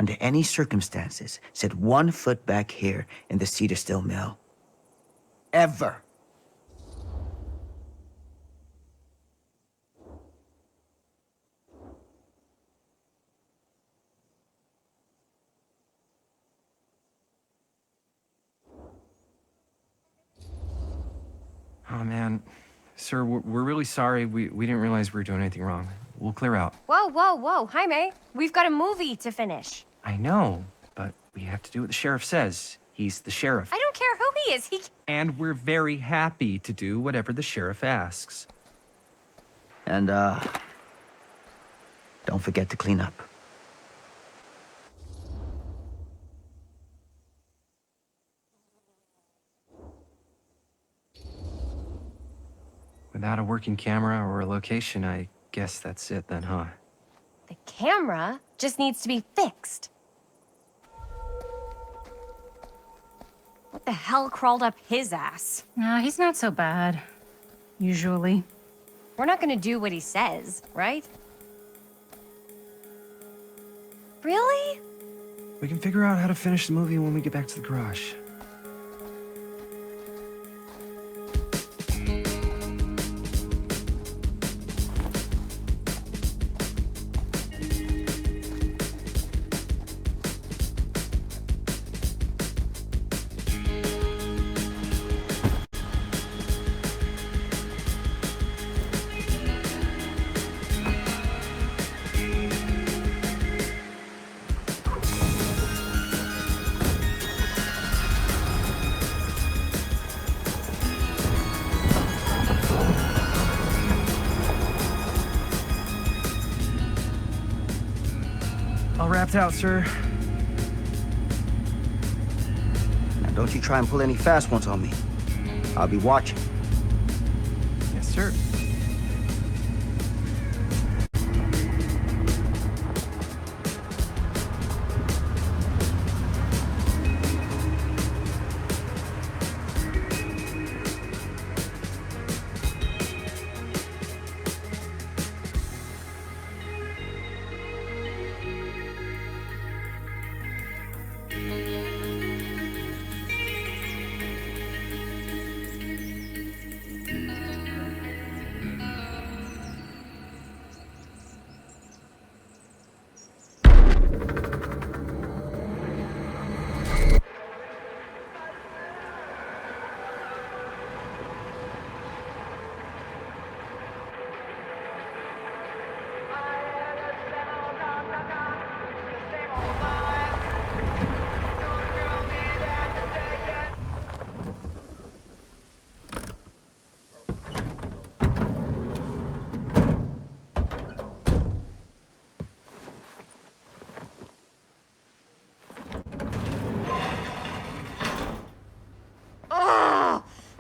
under any circumstances, set 1 foot back here in the Cedar Still Mill. Ever. Oh, man. Sir, we're really sorry. We didn't realize we were doing anything wrong. We'll clear out. Whoa, whoa, whoa. Jaime, we've got a movie to finish. I know, but we have to do what the sheriff says. He's the sheriff. I don't care who he is. And we're very happy to do whatever the sheriff asks. And, don't forget to clean up. Without a working camera or a location, I guess that's it then, huh? The camera just needs to be fixed. What the hell crawled up his ass? Nah, he's not so bad. Usually. We're not gonna do what he says, right? Really? We can figure out how to finish the movie when we get back to the garage. All wrapped out, sir. Now don't you try and pull any fast ones on me. I'll be watching. Yes, sir.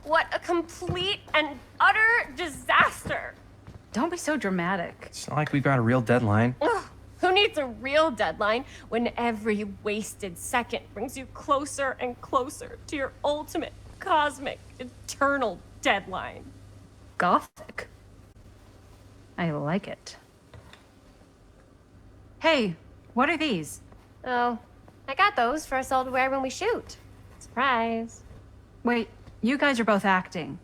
What a complete and utter disaster. Don't be so dramatic. It's not like we've got a real deadline. Ugh, who needs a real deadline when every wasted second brings you closer and closer to your ultimate, cosmic, eternal deadline? Gothic. I like it. Hey, what are these? Oh, I got those for us all to wear when we shoot. Surprise. Wait, you guys are both acting.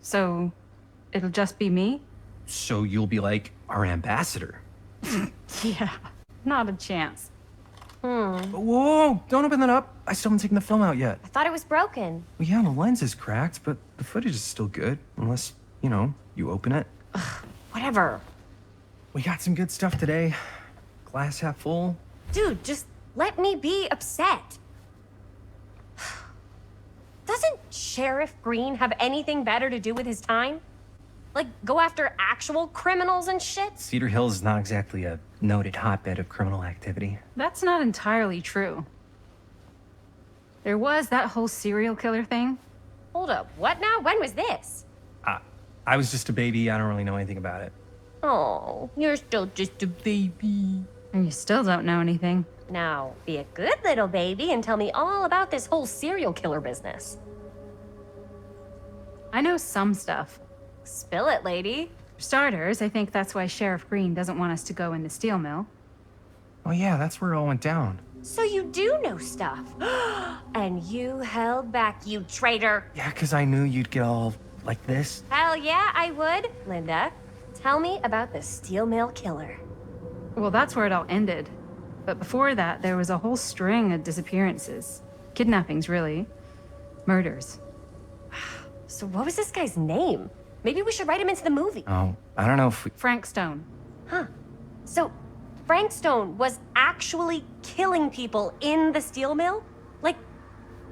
So, it'll just be me? So you'll be like our ambassador. Yeah, not a chance. Whoa, don't open that up. I still haven't taken the film out yet. I thought it was broken. Well, yeah, the lens is cracked, but the footage is still good. Unless, you open it. Whatever. We got some good stuff today. Glass half full. Dude, just let me be upset. Doesn't Sheriff Green have anything better to do with his time? Like, go after actual criminals and shit? Cedar Hills is not exactly a noted hotbed of criminal activity. That's not entirely true. There was that whole serial killer thing. Hold up, what now? When was this? I was just a baby. I don't really know anything about it. Oh, you're still just a baby. And you still don't know anything. Now, be a good little baby and tell me all about this whole serial killer business. I know some stuff. Spill it, lady. For starters, I think that's why Sheriff Green doesn't want us to go in the steel mill. Oh yeah, that's where it all went down. So you do know stuff. And you held back, you traitor. Yeah, 'cause I knew you'd get all like this. Hell yeah, I would. Linda, tell me about the steel mill killer. Well, that's where it all ended. But before that, there was a whole string of disappearances. Kidnappings, really. Murders. So what was this guy's name? Maybe we should write him into the movie. Oh, I don't know if we... Frank Stone. Huh. So Frank Stone was actually killing people in the steel mill? Like,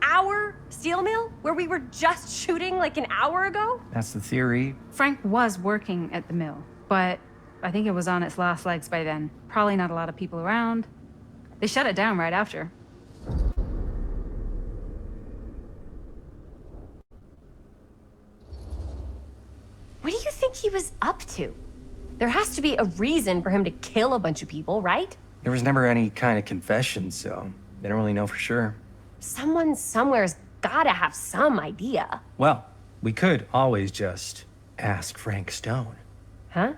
our steel mill? Where we were just shooting like an hour ago? That's the theory. Frank was working at the mill, but I think it was on its last legs by then. Probably not a lot of people around. They shut it down right after. What do you think he was up to? There has to be a reason for him to kill a bunch of people, right? There was never any kind of confession, so they don't really know for sure. Someone somewhere's gotta have some idea. Well, we could always just ask Frank Stone. Huh?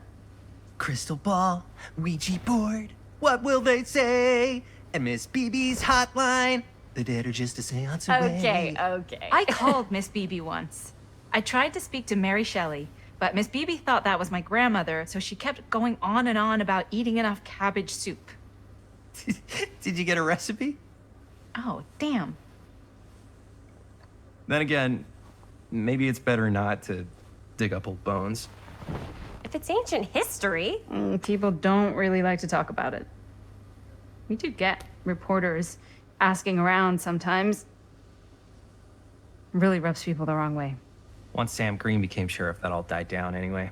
Crystal ball, Ouija board, what will they say? And Miss BB's hotline, the dead are just a seance away. Okay. I called Miss Beebe once. I tried to speak to Mary Shelley, but Miss Beebe thought that was my grandmother, so she kept going on and on about eating enough cabbage soup. Did you get a recipe? Oh, damn. Then again, maybe it's better not to dig up old bones. If it's ancient history. People don't really like to talk about it. We do get reporters asking around sometimes. Really rubs people the wrong way. Once Sam Green became sheriff, that all died down anyway.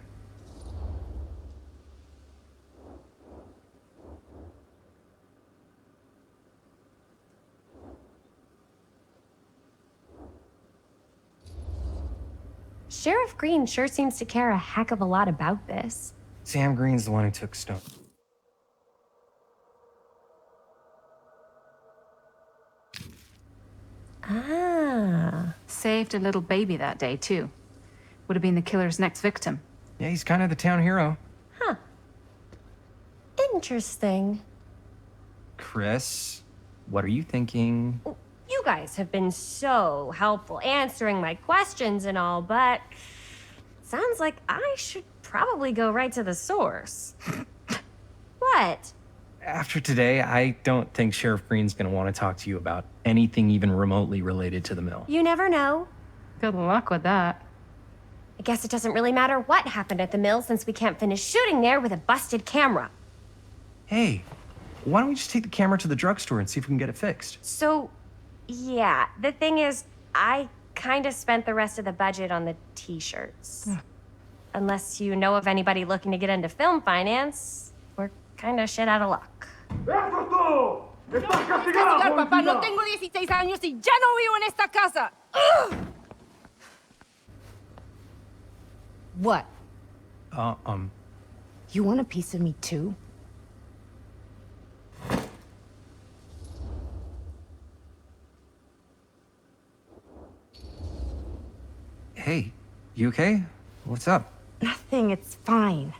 Sheriff Green sure seems to care a heck of a lot about this. Sam Green's the one who took Stone. Ah. Saved a little baby that day, too. Would have been the killer's next victim. Yeah, he's kind of the town hero. Huh. Interesting. Chris, what are you thinking? You guys have been so helpful answering my questions and all, but sounds like I should probably go right to the source. What? After today, I don't think Sheriff Green's gonna want to talk to you about anything even remotely related to the mill. You never know. Good luck with that. I guess it doesn't really matter what happened at the mill since we can't finish shooting there with a busted camera. Hey, why don't we just take the camera to the drugstore and see if we can get it fixed? So, yeah, the thing is, I kind of spent the rest of the budget on the t-shirts. Unless you know of anybody looking to get into film finance, we're kind of shit out of luck. Castigar, papá, no tengo 16 años y ya no vivo en esta casa. Ugh. What? You want a piece of me too? Hey, you okay? What's up? Nothing, it's fine.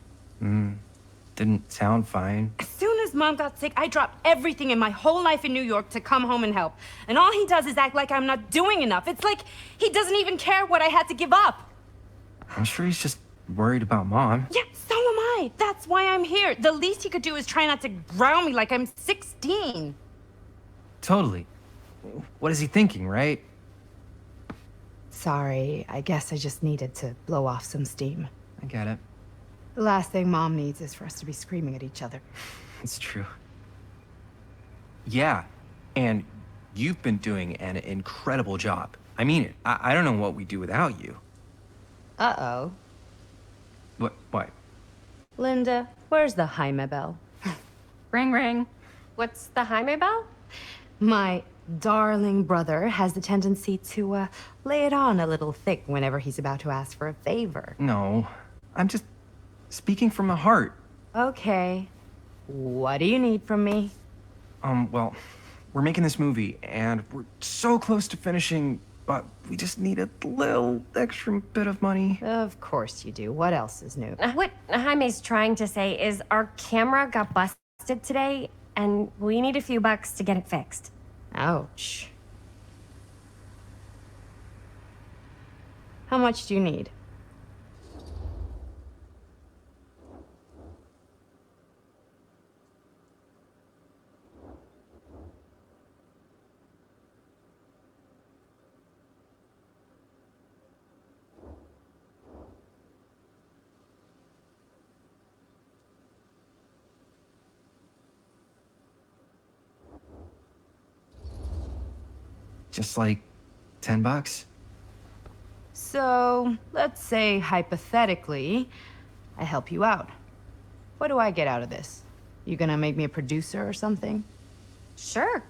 Didn't sound fine. As soon as Mom got sick, I dropped everything in my whole life in New York to come home and help. And all he does is act like I'm not doing enough. It's like he doesn't even care what I had to give up. I'm sure he's just worried about Mom. Yeah, so am I. That's why I'm here. The least he could do is try not to ground me like I'm 16. Totally. What is he thinking, right? Sorry, I guess I just needed to blow off some steam. I get it. The last thing Mom needs is for us to be screaming at each other. It's true. Yeah, and you've been doing an incredible job. I mean it. I don't know what we'd do without you. Uh-oh. What? Linda, where's the Jaime bell? Ring, ring. What's the Jaime bell? My darling brother has the tendency to lay it on a little thick whenever he's about to ask for a favor. No, I'm just speaking from the heart. Okay. What do you need from me? Well, we're making this movie, and we're so close to finishing, but we just need a little extra bit of money. Of course you do. What else is new? What Jaime's trying to say is our camera got busted today, and we need a few bucks to get it fixed. Ouch. How much do you need? Just like 10 bucks? So, let's say hypothetically, I help you out. What do I get out of this? You gonna make me a producer or something? Sure.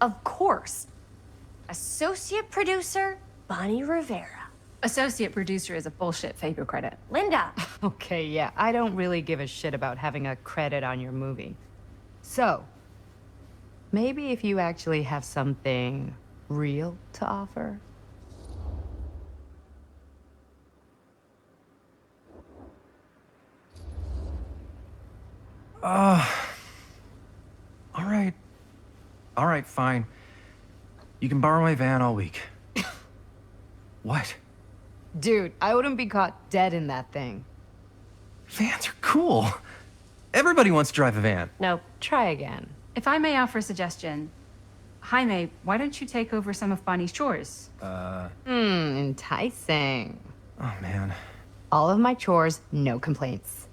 Of course. Associate producer, Bonnie Rivera. Associate producer is a bullshit FAPE credit. Linda. Okay, yeah, I don't really give a shit about having a credit on your movie. So, maybe if you actually have something real to offer? All right. All right, fine. You can borrow my van all week. What? Dude, I wouldn't be caught dead in that thing. Vans are cool. Everybody wants to drive a van. Nope. Try again. If I may offer a suggestion, Jaime, why don't you take over some of Bonnie's chores? Enticing. Oh, man. All of my chores, no complaints.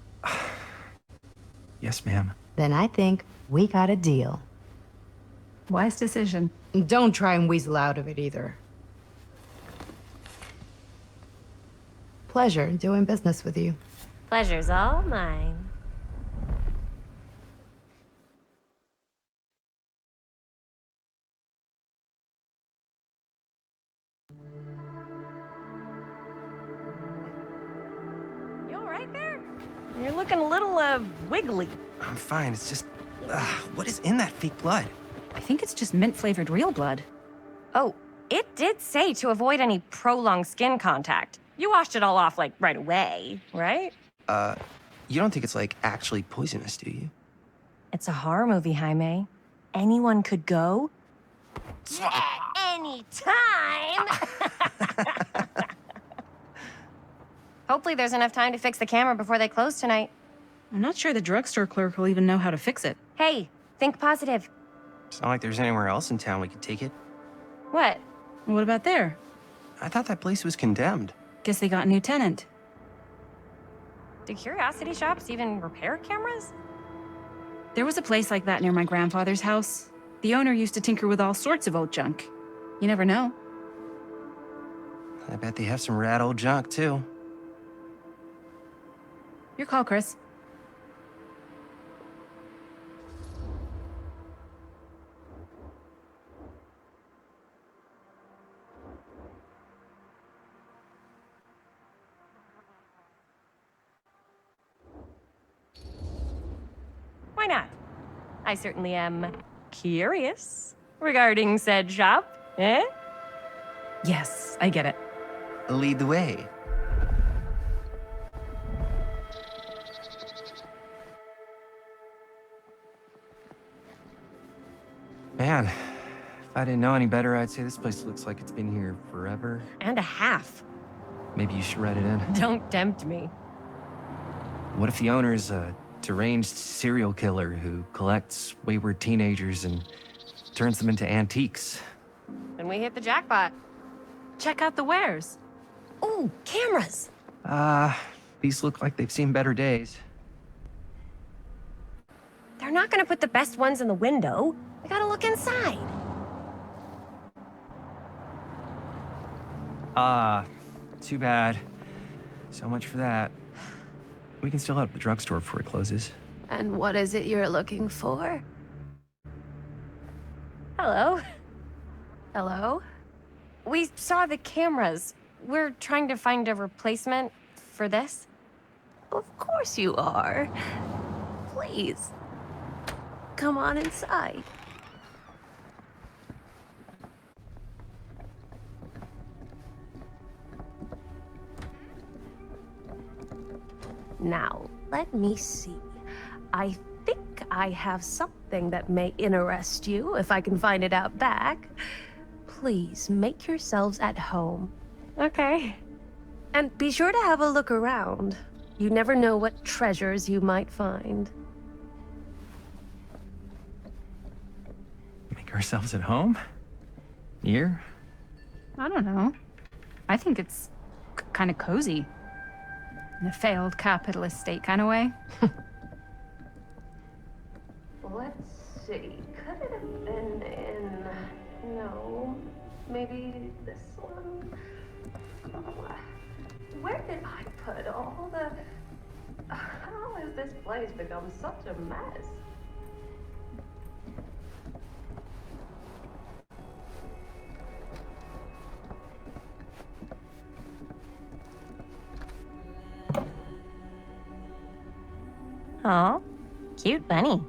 Yes, ma'am. Then I think we got a deal. Wise decision. Don't try and weasel out of it either. Pleasure doing business with you. Pleasure's all mine. You all right there? You're looking a little, wiggly. I'm fine. It's just, what is in that fake blood? I think it's just mint-flavored real blood. Oh, it did say to avoid any prolonged skin contact. You washed it all off, like, right away, right? You don't think it's, like, actually poisonous, do you? It's a horror movie, Jaime. Anyone could go. Yeah, anytime! Hopefully there's enough time to fix the camera before they close tonight. I'm not sure the drugstore clerk will even know how to fix it. Hey, think positive. It's not like there's anywhere else in town we could take it. What? What about there? I thought that place was condemned. Guess they got a new tenant. Do curiosity shops even repair cameras? There was a place like that near my grandfather's house. The owner used to tinker with all sorts of old junk. You never know. I bet they have some rad old junk, too. Your call, Chris. Why not? I certainly am curious regarding said shop, eh? Yes, I get it. Lead the way. Man, if I didn't know any better, I'd say this place looks like it's been here forever. And a half. Maybe you should write it in. Don't tempt me. What if the owner's a deranged serial killer who collects wayward teenagers and turns them into antiques? Then we hit the jackpot. Check out the wares. Ooh, cameras. These look like they've seen better days. They're not gonna put the best ones in the window. We gotta look inside. Too bad. So much for that. We can still hit up the drugstore before it closes. And what is it you're looking for? Hello? Hello? We saw the cameras. We're trying to find a replacement for this. Of course you are. Please, come on inside. Now, let me see. I think I have something that may interest you if I can find it out back. Please make yourselves at home. Okay. And be sure to have a look around. You never know what treasures you might find. Make ourselves at home? Here? I don't know. I think it's kind of cozy. In a failed capitalist state kind of way. Let's see. Could it have been in... No. Maybe this one? Where did I put all the... How has this place become such a mess? Aw, cute bunny.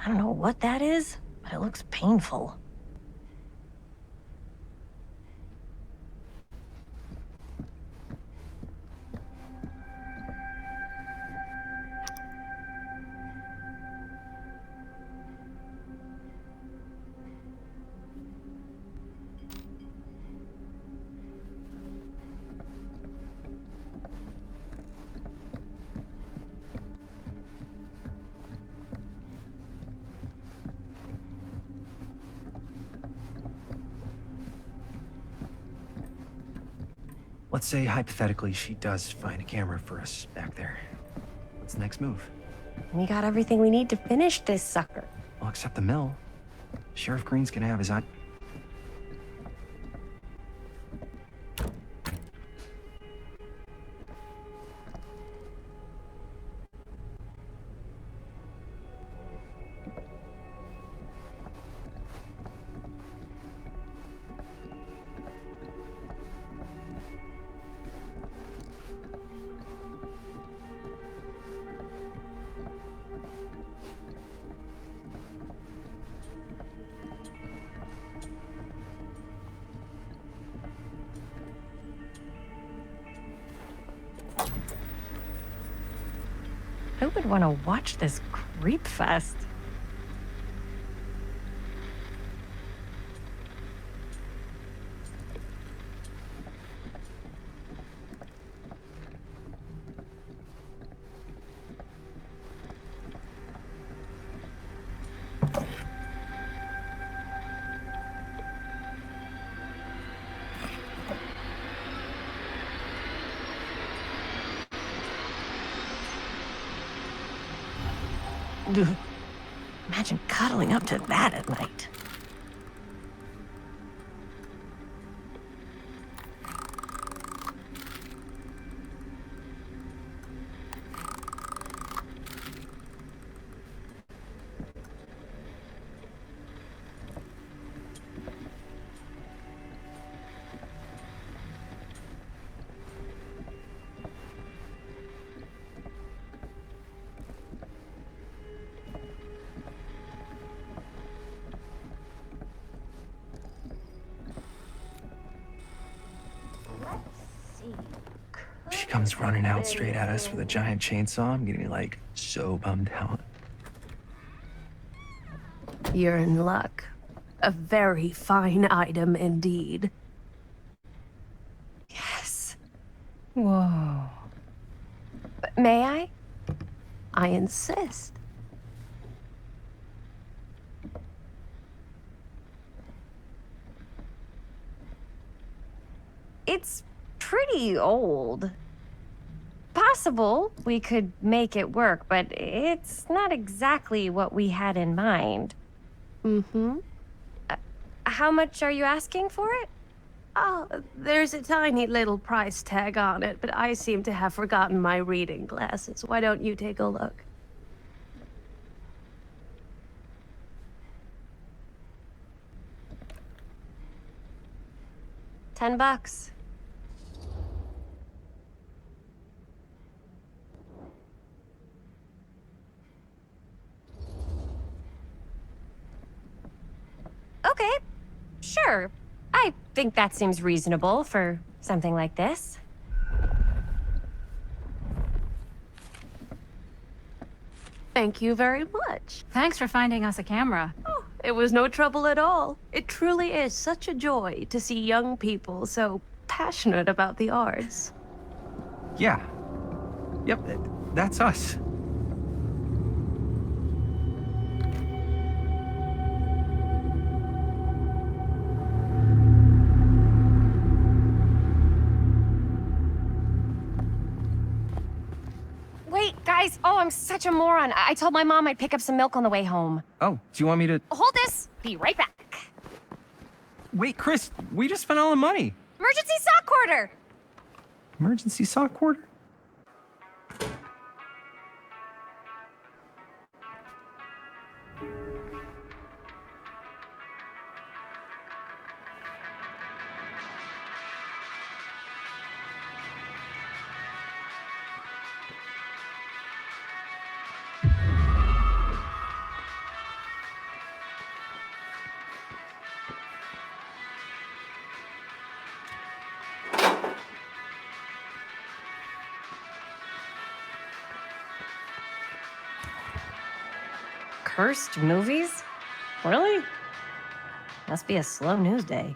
I don't know what that is, but it looks painful. Let's say, hypothetically, she does find a camera for us back there. What's the next move? We got everything we need to finish this sucker. Well, except the mill. Sheriff Green's gonna have his eye... Who would want to watch this creep fest? Ugh. Imagine cuddling up to that at night. She comes running out straight at us with a giant chainsaw. I'm getting like so bummed out. You're in luck. A very fine item indeed. Yes. Whoa. May I? I insist. It's pretty old. Possible we could make it work, but it's not exactly what we had in mind. Mm-hmm. How much are you asking for it? Oh, there's a tiny little price tag on it, but I seem to have forgotten my reading glasses. Why don't you take a look? $10. Okay, sure. I think that seems reasonable for something like this. Thank you very much. Thanks for finding us a camera. Oh, it was no trouble at all. It truly is such a joy to see young people so passionate about the arts. Yeah. Yep, that's us. Wait, guys. Oh, I'm such a moron. I told my mom I'd pick up some milk on the way home. Oh, do you want me to... Hold this. Be right back. Wait, Chris, we just spent all the money. Emergency sock quarter. Emergency sock quarter? Cursed movies? Really? Must be a slow news day.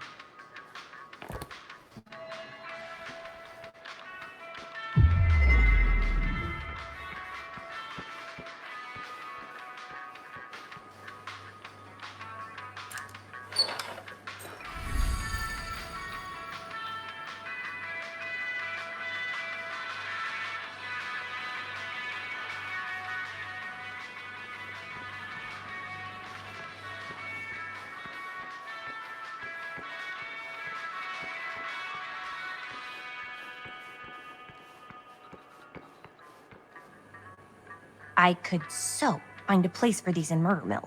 I could so find a place for these in Murder Mill.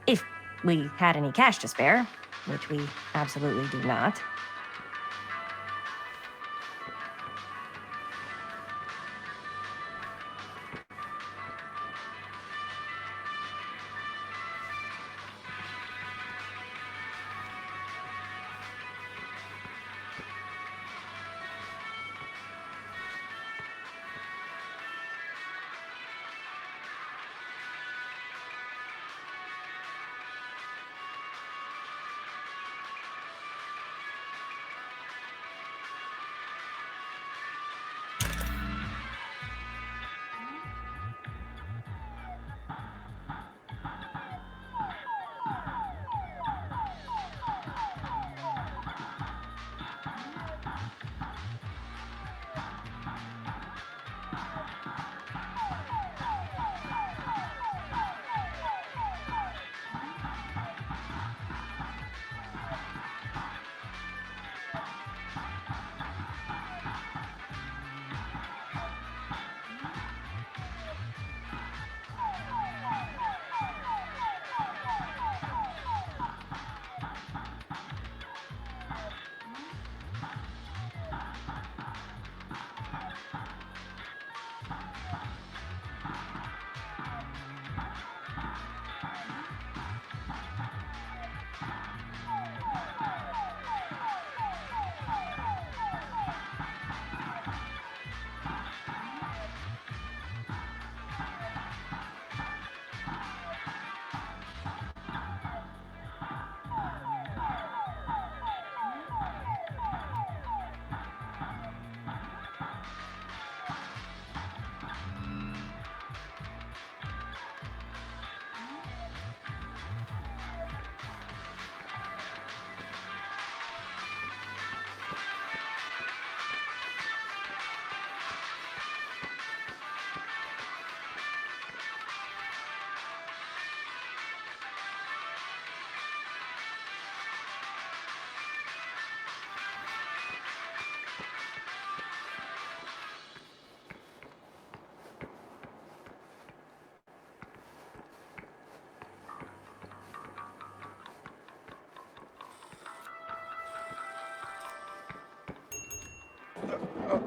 If we had any cash to spare, which we absolutely do not.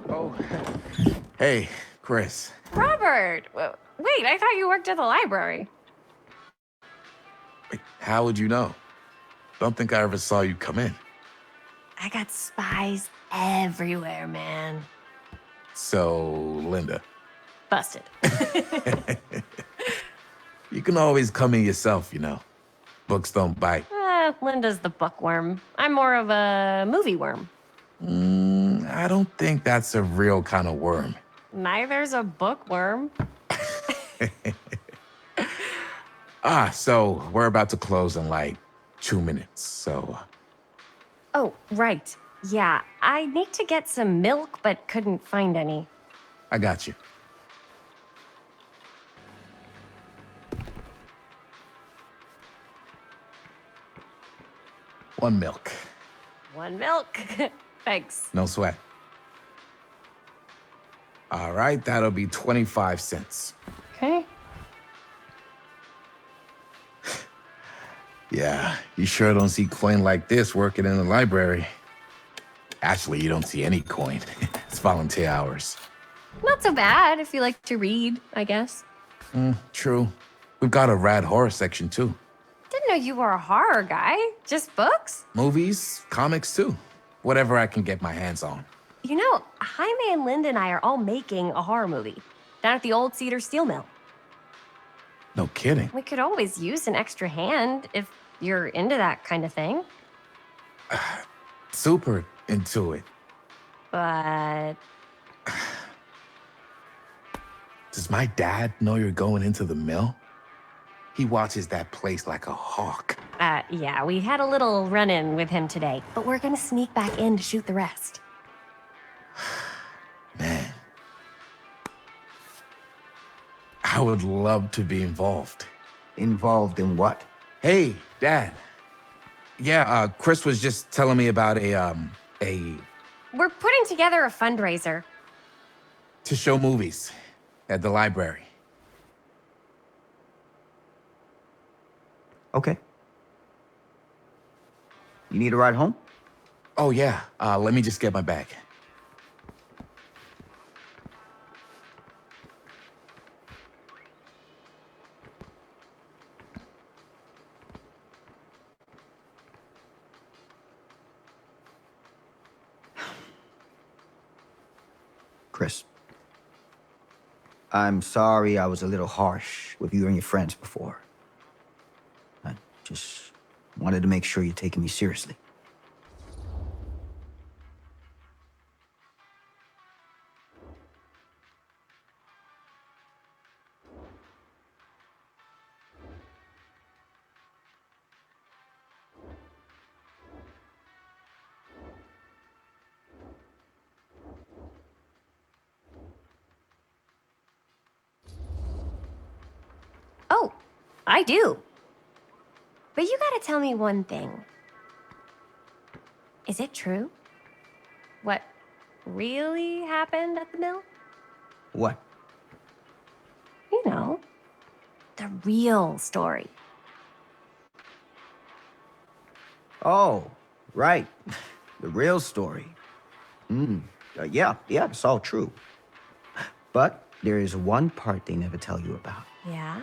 Oh. Hey, Chris. Robert! Wait, I thought you worked at the library. Wait, how would you know? Don't think I ever saw you come in. I got spies everywhere, man. So, Linda. Busted. You can always come in yourself, you know. Books don't bite. Linda's the bookworm. I'm more of a movie worm. I don't think that's a real kind of worm. Neither's a bookworm. So we're about to close in like 2 minutes, so... Oh, right. Yeah, I need to get some milk, but couldn't find any. I got you. One milk. One milk. Thanks. No sweat. All right, that'll be 25 cents. Okay. Yeah, you sure don't see coin like this working in the library. Actually, you don't see any coin. It's volunteer hours. Not so bad if you like to read, I guess. True. We've got a rad horror section, too. Didn't know you were a horror guy. Just books? Movies, comics, too. Whatever I can get my hands on. You know, Jaime and Linda and I are all making a horror movie down at the old Cedar Steel Mill. No kidding. We could always use an extra hand if you're into that kind of thing. Super into it. But Does my dad know you're going into the mill? He watches that place like a hawk. yeah, we had a little run-in with him today, but we're gonna sneak back in to shoot the rest. Man. I would love to be involved. Involved in what? Hey, Dad. Yeah, Chris was just telling me about a... We're putting together a fundraiser. to show movies at the library. Okay. You need a ride home? Oh, yeah. Let me just get my bag. Chris. I'm sorry I was a little harsh with you and your friends before. I just wanted to make sure you're taking me seriously. Oh, I do. But you gotta tell me one thing. Is it true? What really happened at the mill? What? You know, the real story. Oh, right. The real story. Yeah, it's all true. But there is one part they never tell you about. Yeah?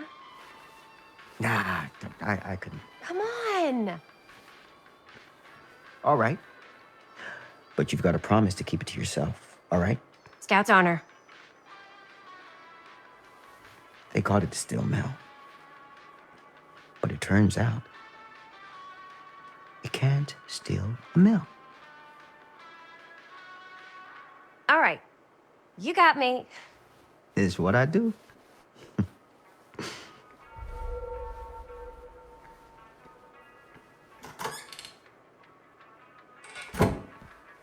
Nah, I couldn't. Come on. All right. But you've got to promise to keep it to yourself, all right? Scout's honor. They called it the Steel Mill. But it turns out, you can't steal a mill. All right. You got me. Is what I do.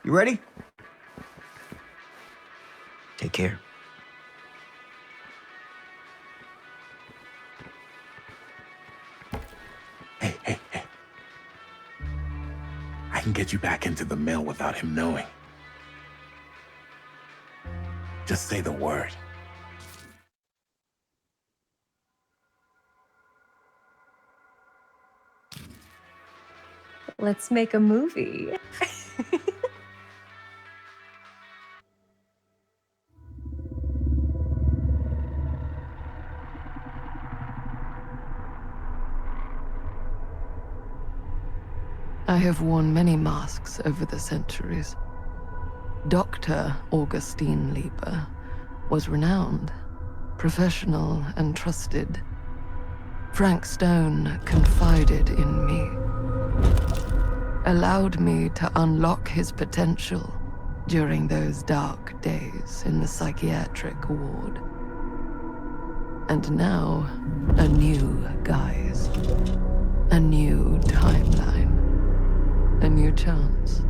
You ready? Take care. Hey. I can get you back into the mill without him knowing. Just say the word. Let's make a movie. I have worn many masks over the centuries. Dr. Augustine Lieber was renowned, professional, and trusted. Frank Stone confided in me, allowed me to unlock his potential during those dark days in the psychiatric ward. And now, a new guise, a new timeline, a new chance.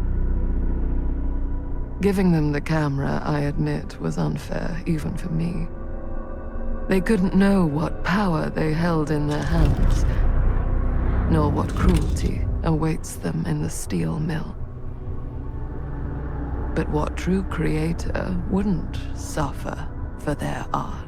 Giving them the camera, I admit, was unfair, even for me. They couldn't know what power they held in their hands, nor what cruelty awaits them in the steel mill. But what true creator wouldn't suffer for their art?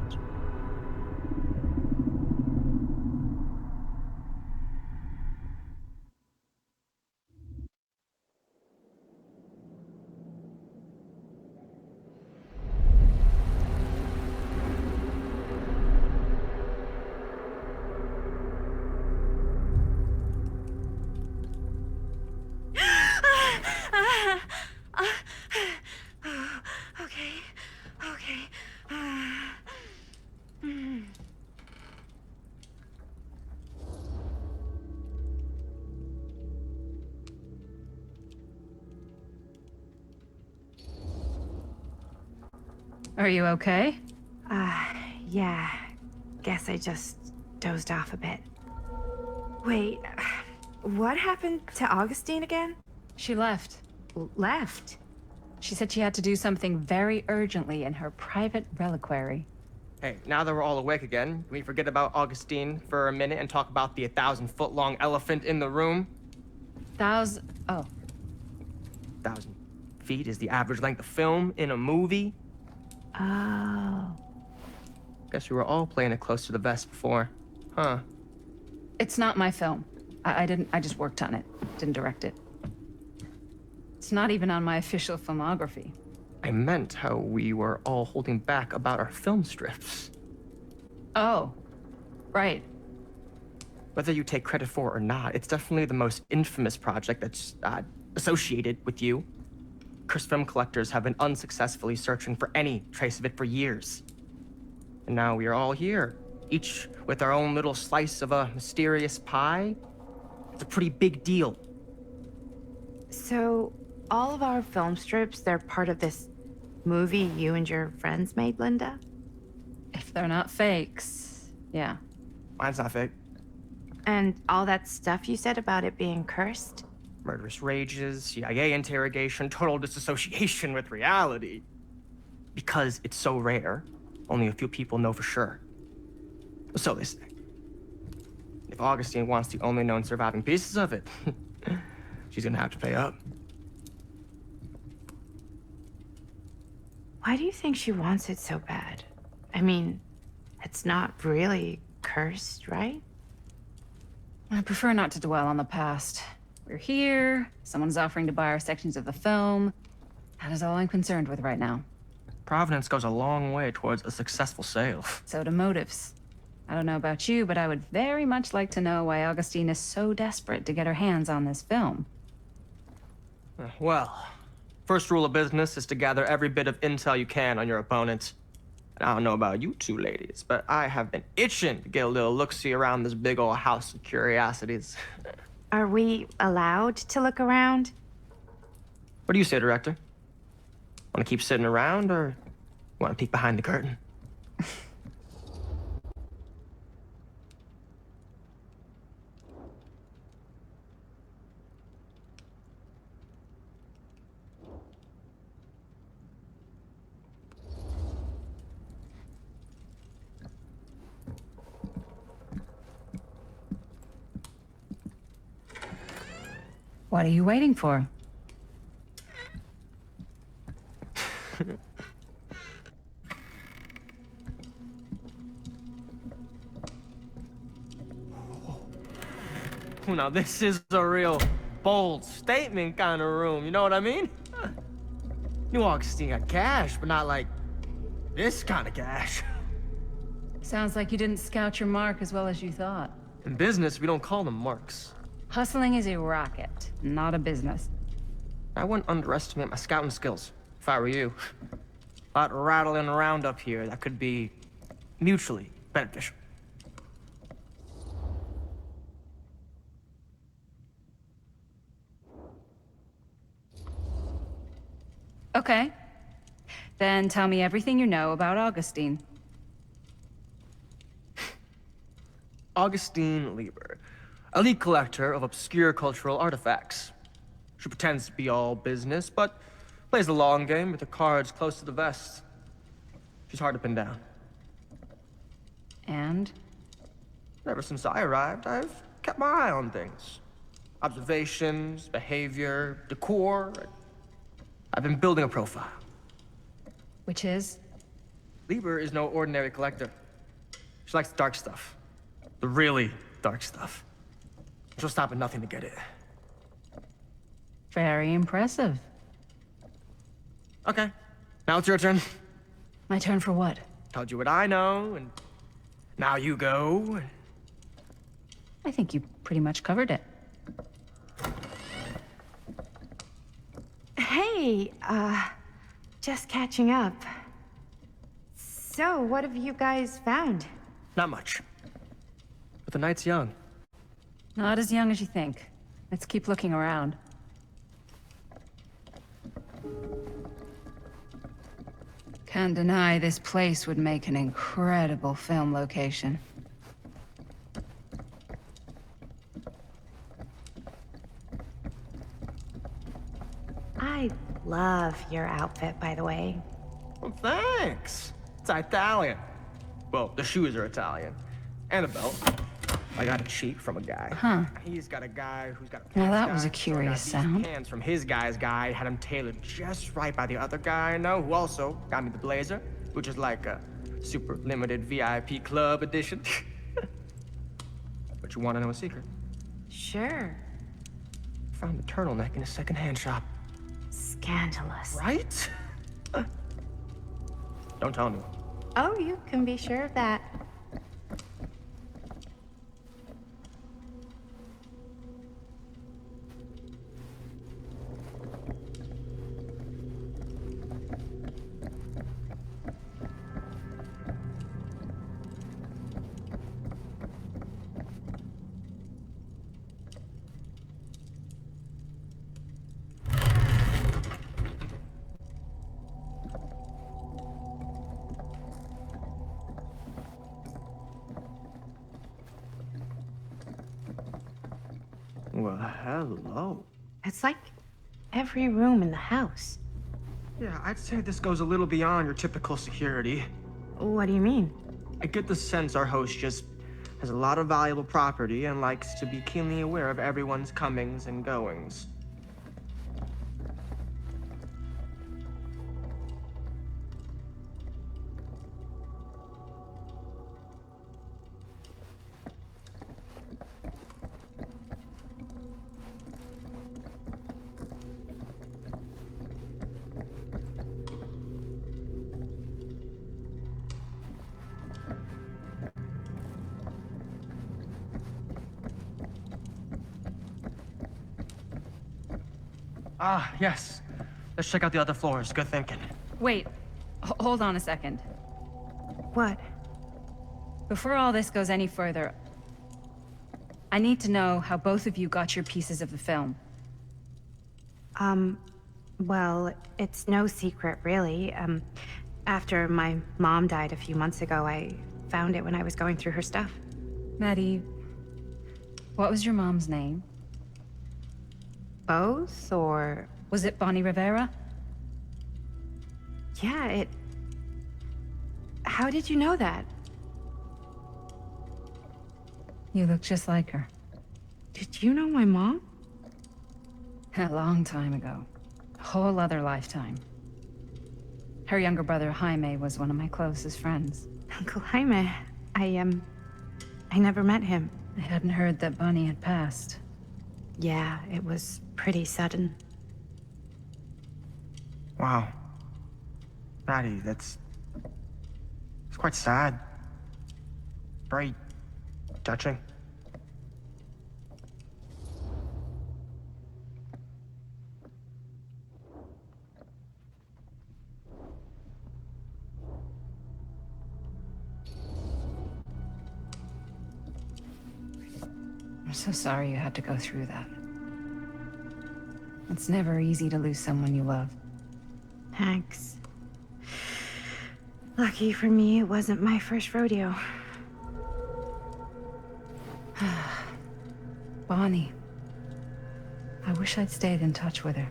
Are you okay? Yeah. Guess I just dozed off a bit. Wait, what happened to Augustine again? She left. Left? She said she had to do something very urgently in her private reliquary. Hey, now that we're all awake again, can we forget about Augustine for a minute and talk about the 1,000-foot-long elephant in the room? Oh. 1,000 feet is the average length of film in a movie. Oh. Guess we were all playing it close to the vest before, huh? It's not my film. I just worked on it. Didn't direct it. It's not even on my official filmography. I meant how we were all holding back about our film strips. Oh, right. Whether you take credit for it or not, it's definitely the most infamous project that's associated with you. Cursed film collectors have been unsuccessfully searching for any trace of it for years. And now we are all here, each with our own little slice of a mysterious pie. It's a pretty big deal. So, all of our film strips, they're part of this movie you and your friends made, Linda? If they're not fakes, yeah. Mine's not fake. And all that stuff you said about it being cursed? Murderous rages, CIA interrogation, total disassociation with reality. Because it's so rare, only a few people know for sure. So they say. If Augustine wants the only known surviving pieces of it, she's gonna have to pay up. Why do you think she wants it so bad? I mean, it's not really cursed, right? I prefer not to dwell on the past. We're here, someone's offering to buy our sections of the film. That is all I'm concerned with right now. Providence goes a long way towards a successful sale. So do motives. I don't know about you, but I would very much like to know why Augustine is so desperate to get her hands on this film. Well, first rule of business is to gather every bit of intel you can on your opponent. And I don't know about you two ladies, but I have been itching to get a little look-see around this big old house of curiosities. Are we allowed to look around? What do you say, director? Want to keep sitting around, or want to peek behind the curtain? What are you waiting for? Now this is a real bold statement kind of room, you know what I mean? New Augustine got cash, but not like this kind of cash. Sounds like you didn't scout your mark as well as you thought. In business, we don't call them marks. Hustling is a racket, not a business. I wouldn't underestimate my scouting skills, if I were you. A lot rattling around up here that could be mutually beneficial. Okay. Then tell me everything you know about Augustine. Augustine Lieber, elite collector of obscure cultural artifacts. She pretends to be all business, but plays the long game with the cards close to the vest. She's hard to pin down. And? Ever since I arrived, I've kept my eye on things. Observations, behavior, decor. I've been building a profile. Which is? Lieber is no ordinary collector. She likes the dark stuff. The really dark stuff. She'll stop at nothing to get it. Very impressive. Okay, now it's your turn. My turn for what? Told you what I know, and now you go. I think you pretty much covered it. Hey, just catching up. So, what have you guys found? Not much. But the night's young. Not as young as you think. Let's keep looking around. Can't deny this place would make an incredible film location. I love your outfit, by the way. Well, thanks. It's Italian. Well, the shoes are Italian. And a belt. I got it cheap from a guy. Huh. He's got a guy who's got a Now pants that was guy, a curious so I got these sound. pants from his guy's guy, had them tailored just right by the other guy I know, who also got me the blazer, which is like a super limited VIP club edition. But you want to know a secret? Sure. Found the turtleneck in a secondhand shop. Scandalous. Right? Don't tell anyone. Oh, you can be sure of that. Well, hello. It's like every room in the house. Yeah, I'd say this goes a little beyond your typical security. What do you mean? I get the sense our host just has a lot of valuable property and likes to be keenly aware of everyone's comings and goings. Ah, yes. Let's check out the other floors. Good thinking. Wait, hold on a second. What? Before all this goes any further, I need to know how both of you got your pieces of the film. Well, it's no secret, really. After my mom died a few months ago, I found it when I was going through her stuff. Maddie, what was your mom's name? Both, or... Was it Bonnie Rivera? Yeah, it... How did you know that? You look just like her. Did you know my mom? A long time ago. A whole other lifetime. Her younger brother, Jaime, was one of my closest friends. Uncle Jaime, I never met him. I hadn't heard that Bonnie had passed. Yeah, it was pretty sudden. Wow. Maddie, it's quite sad. Very touching. I'm so sorry you had to go through that. It's never easy to lose someone you love. Thanks. Lucky for me, it wasn't my first rodeo. Bonnie. I wish I'd stayed in touch with her.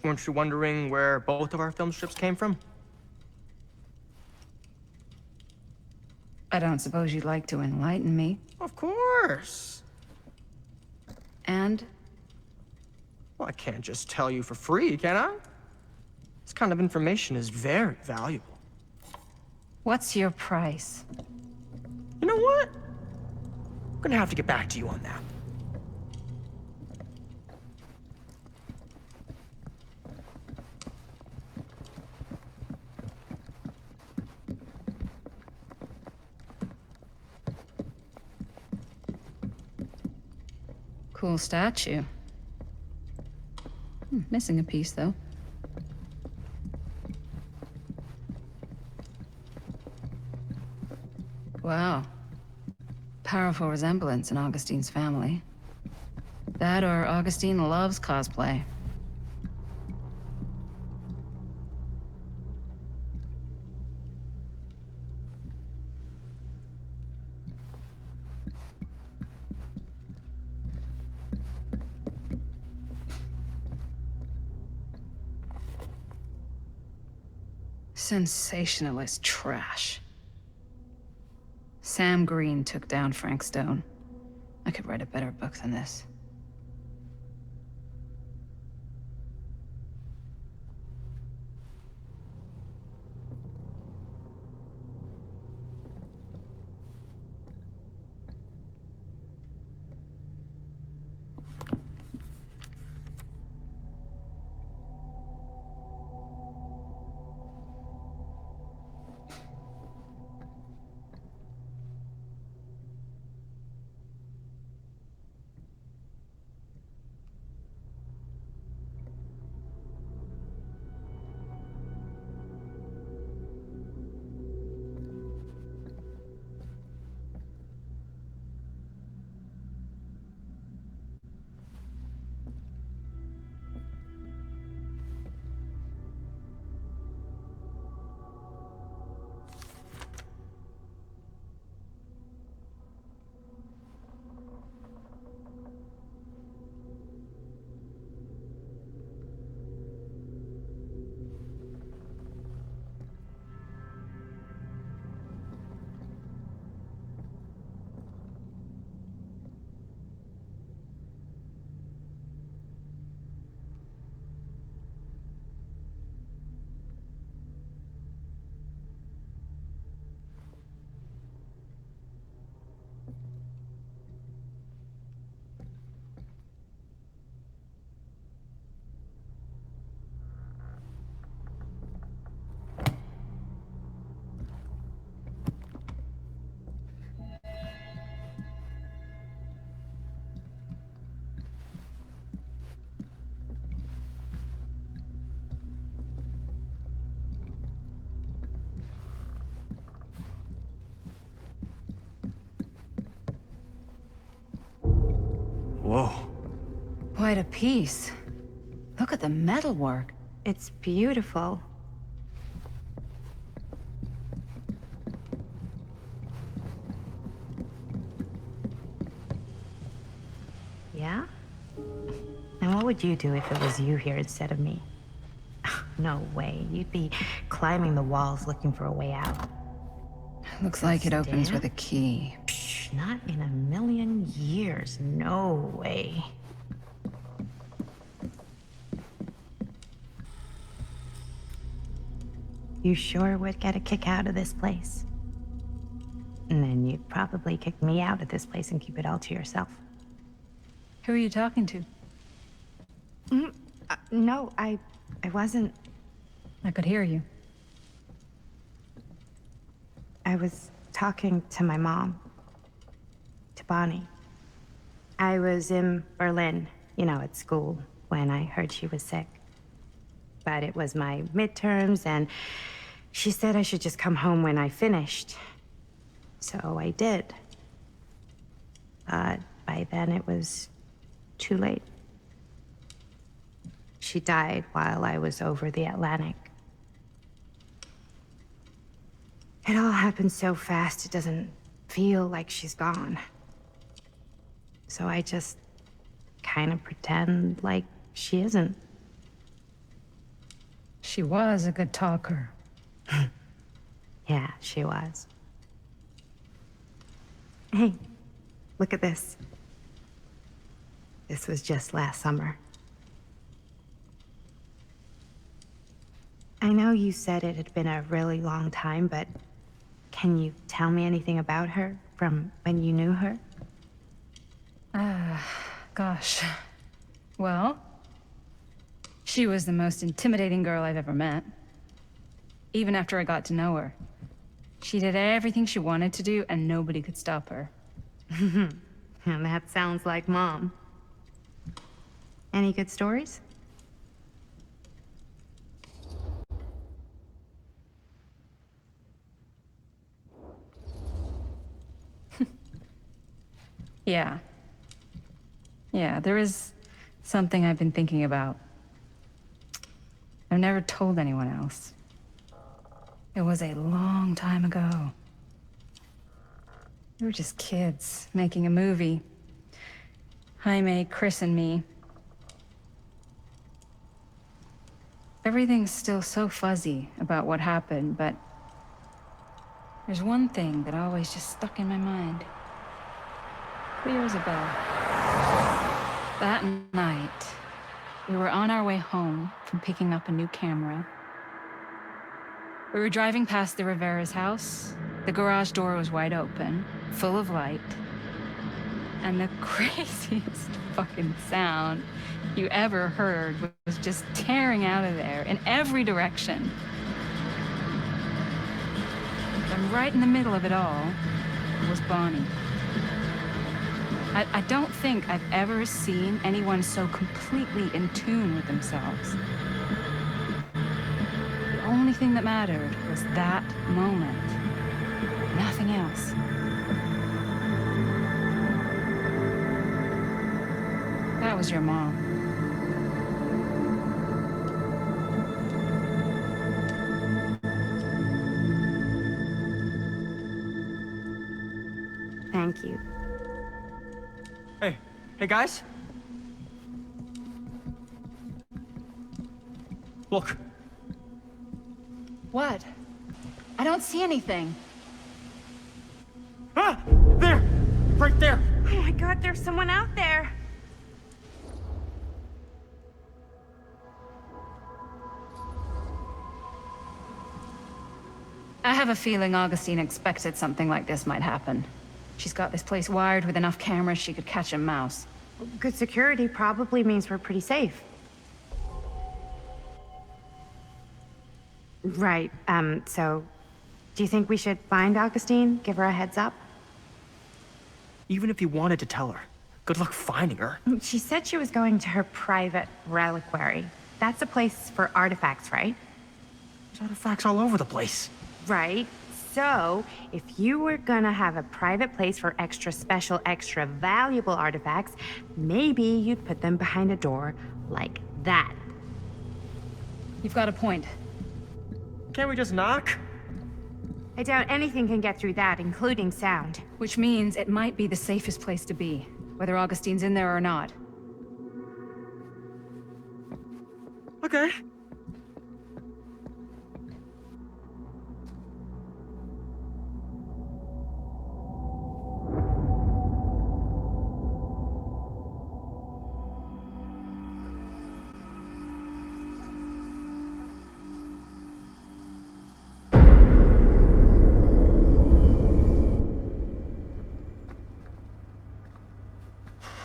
Weren't you wondering where both of our film strips came from? I don't suppose you'd like to enlighten me. Of course. And? Well, I can't just tell you for free, can I? This kind of information is very valuable. What's your price? You know what? I'm gonna have to get back to you on that. Cool statue. Missing a piece, though. Wow. Powerful resemblance in Augustine's family. That or Augustine loves cosplay. Sensationalist trash. Sam Green took down Frank Stone. I could write a better book than this. Whoa. Quite a piece. Look at the metalwork. It's beautiful. Yeah? And what would you do if it was you here instead of me? No way. You'd be climbing the walls looking for a way out. Looks like it opens with a key. Psh, not in a million years. No way. You sure would get a kick out of this place. And then you'd probably kick me out of this place and keep it all to yourself. Who are you talking to? No, I wasn't. I could hear you. I was talking to my mom. To Bonnie. I was in Berlin, at school, when I heard she was sick. But it was my midterms, and she said I should just come home when I finished. So I did. But by then it was too late. She died while I was over the Atlantic. It all happened so fast, it doesn't feel like she's gone. So I just kind of pretend like she isn't. She was a good talker. Yeah, she was. Hey, look at this. This was just last summer. I know you said it had been a really long time, but can you tell me anything about her from when you knew her? Gosh. Well, she was the most intimidating girl I've ever met. Even after I got to know her. She did everything she wanted to do, and nobody could stop her. And that sounds like Mom. Any good stories? Yeah. Yeah, there is something I've been thinking about. I've never told anyone else. It was a long time ago. We were just kids, making a movie. Jaime, Chris, and me. Everything's still so fuzzy about what happened, but there's one thing that always just stuck in my mind. Clear as a bell. That night, we were on our way home from picking up a new camera. We were driving past the Rivera's house. The garage door was wide open, full of light. And the craziest fucking sound you ever heard was just tearing out of there in every direction. And right in the middle of it all was Bonnie. I don't think I've ever seen anyone so completely in tune with themselves. The only thing that mattered was that moment. Nothing else. That was your mom. Thank you. Hey guys? Look. What? I don't see anything. Ah! There! Right there! Oh my God, there's someone out there! I have a feeling Augustine expected something like this might happen. She's got this place wired with enough cameras she could catch a mouse. Good security probably means we're pretty safe. Right, so... Do you think we should find Augustine? Give her a heads up? Even if you wanted to tell her, good luck finding her. She said she was going to her private reliquary. That's a place for artifacts, right? There's artifacts all over the place. Right. So, if you were gonna have a private place for extra special, extra valuable artifacts, maybe you'd put them behind a door like that. You've got a point. Can't we just knock? I doubt anything can get through that, including sound. Which means it might be the safest place to be, whether Augustine's in there or not. Okay.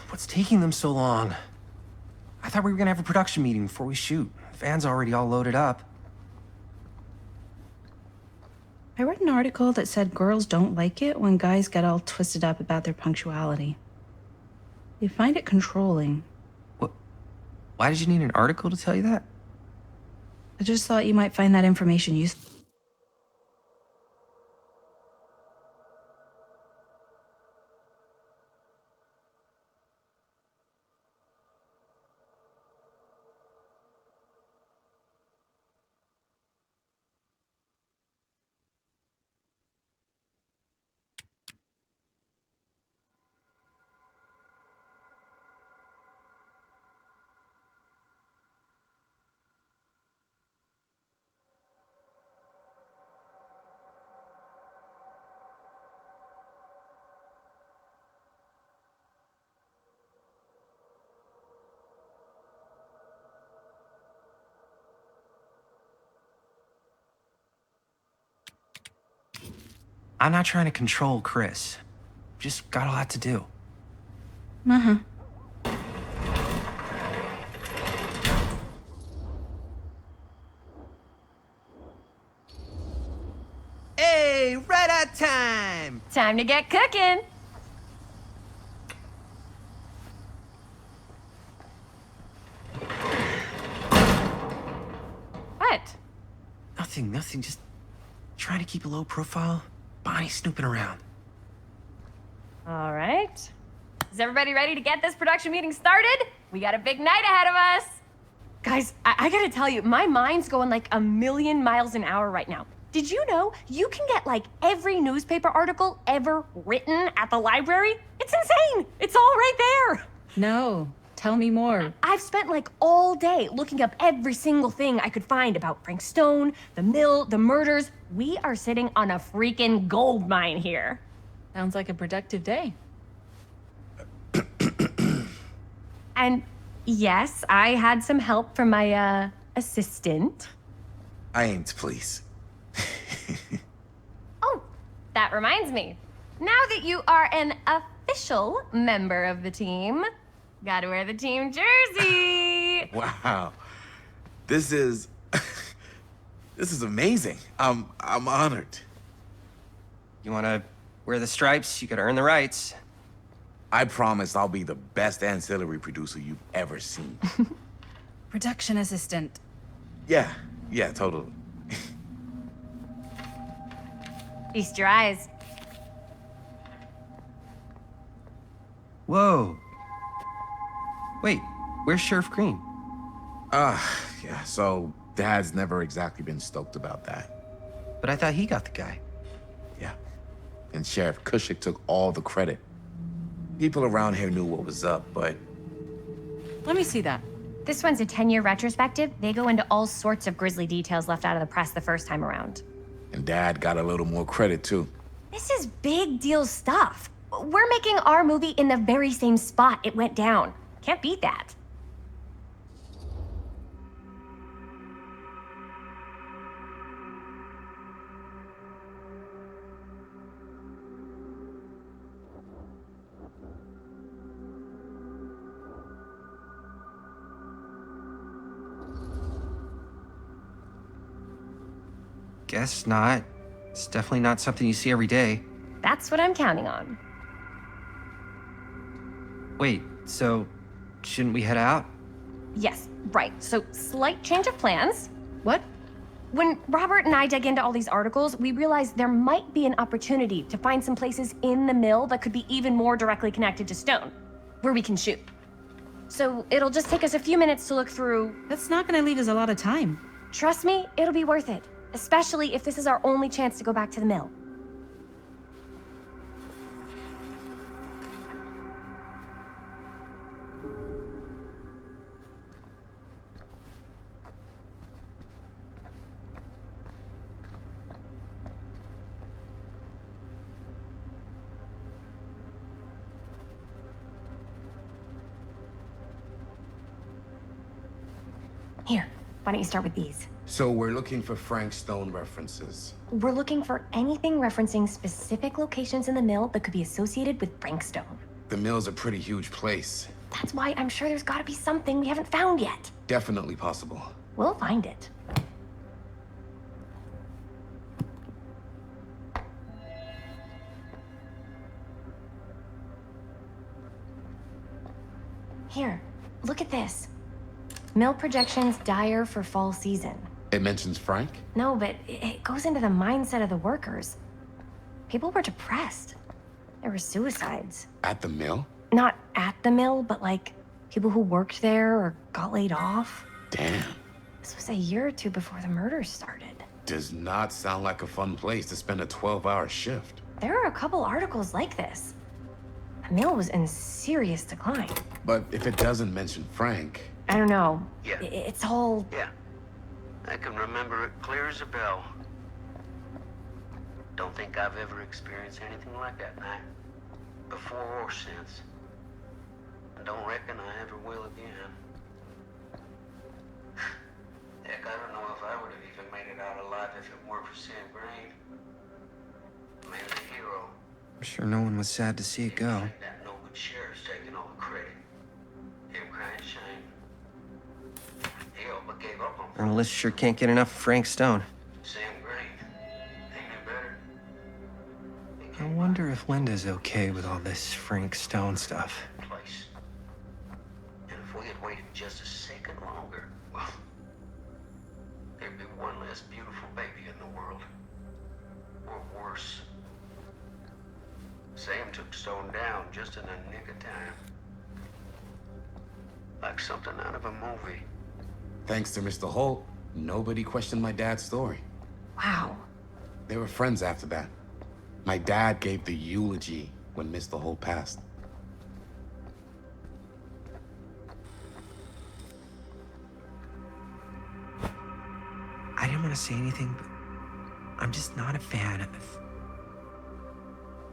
What's taking them so long? I thought we were gonna have a production meeting before we shoot. Van's already all loaded up. I read an article that said girls don't like it when guys get all twisted up about their punctuality. They find it controlling. What? Why did you need an article to tell you that? I just thought you might find that information useful. I'm not trying to control Chris. Just got a lot to do. Uh-huh. Hey, right on time! Time to get cooking. What? Nothing. Just trying to keep a low profile. Bonnie snooping around. All right. Is everybody ready to get this production meeting started? We got a big night ahead of us. Guys, I gotta tell you, my mind's going like a million miles an hour right now. Did you know you can get like every newspaper article ever written at the library? It's insane. It's all right there. No, tell me more. I've spent like all day looking up every single thing I could find about Frank Stone, the mill, the murders. We are sitting on a freaking gold mine here. Sounds like a productive day. And yes, I had some help from my assistant. I ain't please. Oh, that reminds me. Now that you are an official member of the team, gotta wear the team jersey. Wow. This is this is amazing. I'm honored. You wanna wear the stripes? You gotta earn the rights. I promise I'll be the best ancillary producer you've ever seen. Production assistant. Yeah, totally. Feast your eyes. Whoa. Wait, where's Sheriff Green? Yeah, so Dad's never exactly been stoked about that. But I thought he got the guy. Yeah, and Sheriff Cushik took all the credit. People around here knew what was up, but... Let me see that. This one's a 10-year retrospective. They go into all sorts of grisly details left out of the press the first time around. And Dad got a little more credit, too. This is big deal stuff. We're making our movie in the very same spot it went down. Can't beat that. Guess not. It's definitely not something you see every day. That's what I'm counting on. Wait, so shouldn't we head out? Yes, right. So, slight change of plans. What? When Robert and I dug into all these articles, we realized there might be an opportunity to find some places in the mill that could be even more directly connected to Stone, where we can shoot. So, it'll just take us a few minutes to look through. That's not gonna leave us a lot of time. Trust me, it'll be worth it. Especially if this is our only chance to go back to the mill. Here, why don't you start with these? So we're looking for Frank Stone references. We're looking for anything referencing specific locations in the mill that could be associated with Frank Stone. The mill's a pretty huge place. That's why I'm sure there's gotta be something we haven't found yet. Definitely possible. We'll find it. Here, look at this. Mill projections dire for fall season. It mentions Frank? No, but it goes into the mindset of the workers. People were depressed. There were suicides. At the mill? Not at the mill, but like people who worked there or got laid off. Damn. This was a year or two before the murders started. Does not sound like a fun place to spend a 12-hour shift. There are a couple articles like this. The mill was in serious decline. But if it doesn't mention Frank... I don't know. Yeah. It's all... Yeah. I can remember it clear as a bell. Don't think I've ever experienced anything like that night. Before or since. I don't reckon I ever will again. Heck, I don't know if I would have even made it out alive if it weren't for Sam Green. Man, hero. I'm sure no one was sad to see it go. That no good sheriff's taking all the credit. Him crying shame. Hell, but gave up on And Melissa sure can't get enough of Frank Stone. Sam Green. Ain't no better. I wonder if Linda's okay with all this Frank Stone stuff. Place. And if we had waited just a second longer, well, there'd be one less beautiful baby in the world. Or worse. Sam took Stone down just in the nick of time. Like something out of a movie. Thanks to Mr. Holt, nobody questioned my dad's story. Wow. They were friends after that. My dad gave the eulogy when Mr. Holt passed. I didn't want to say anything, but I'm just not a fan of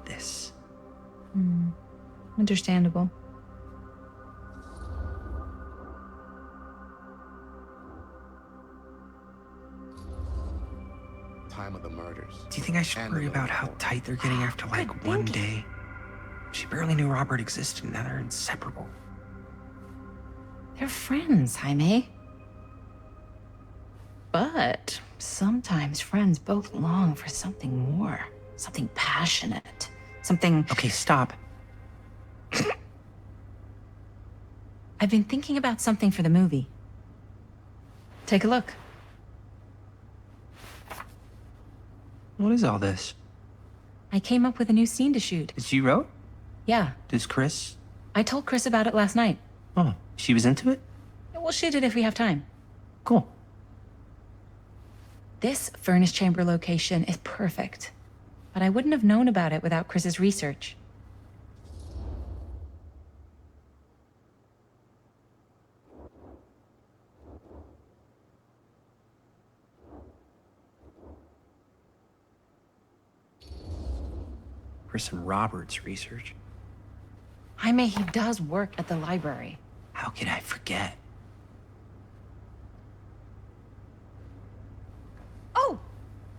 this. Understandable. Time of the murders. Do you think I should worry about how tight they're getting after like one day? She barely knew Robert existed, and now they're inseparable. They're friends, Jaime. But sometimes friends both long for something more, something passionate, something... Okay, stop. I've been thinking about something for the movie. Take a look. What is all this? I came up with a new scene to shoot. That you wrote? Yeah, Does Chris? I told Chris about it last night. Oh, she was into it? We'll shoot it if we have time. Cool. This furnace chamber location is perfect, but I wouldn't have known about it without Chris's research. Chris and Robert's research. Jaime, he does work at the library. How could I forget? Oh!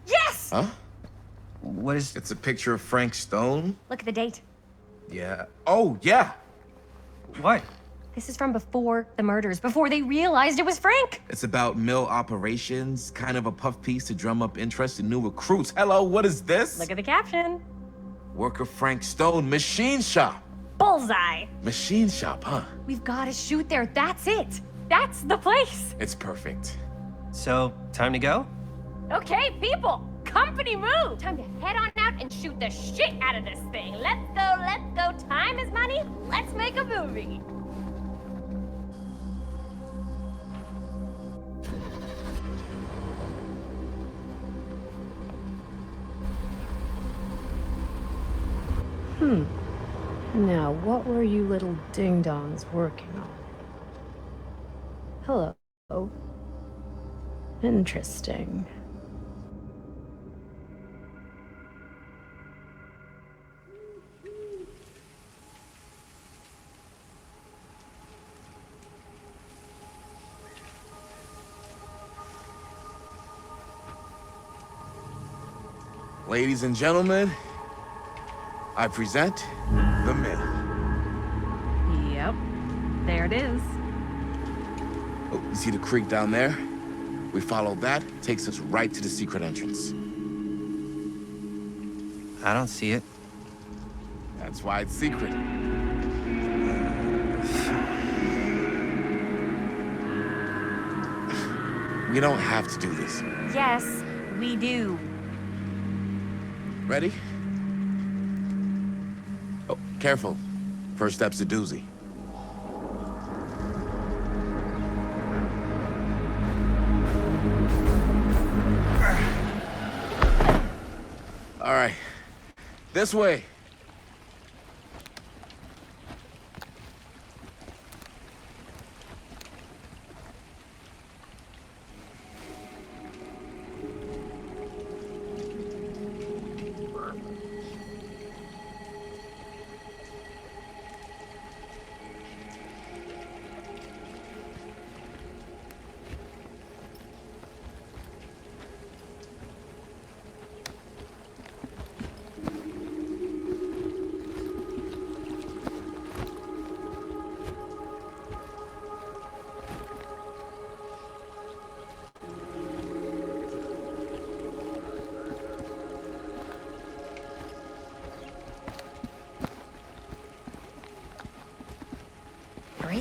Yes! Huh? What is... It's a picture of Frank Stone? Look at the date. Yeah. Oh, yeah. What? This is from before the murders, before they realized it was Frank. It's about mill operations, kind of a puff piece to drum up interest in new recruits. Hello, what is this? Look at the caption. Worker Frank Stone, machine shop. Bullseye. Machine shop, huh? We've got to shoot there. That's it. That's the place. It's perfect. So, time to go? Okay, people. Company move. Time to head on out and shoot the shit out of this thing. Let's go, let's go. Time is money. Let's make a movie. Now, what were you little ding-dongs working on? Hello. Interesting. Ladies and gentlemen, I present the mill. Yep. There it is. Oh, you see the creek down there? We follow that, takes us right to the secret entrance. I don't see it. That's why it's secret. We don't have to do this. Yes, we do. Ready? Oh, careful. First step's a doozy. All right. This way.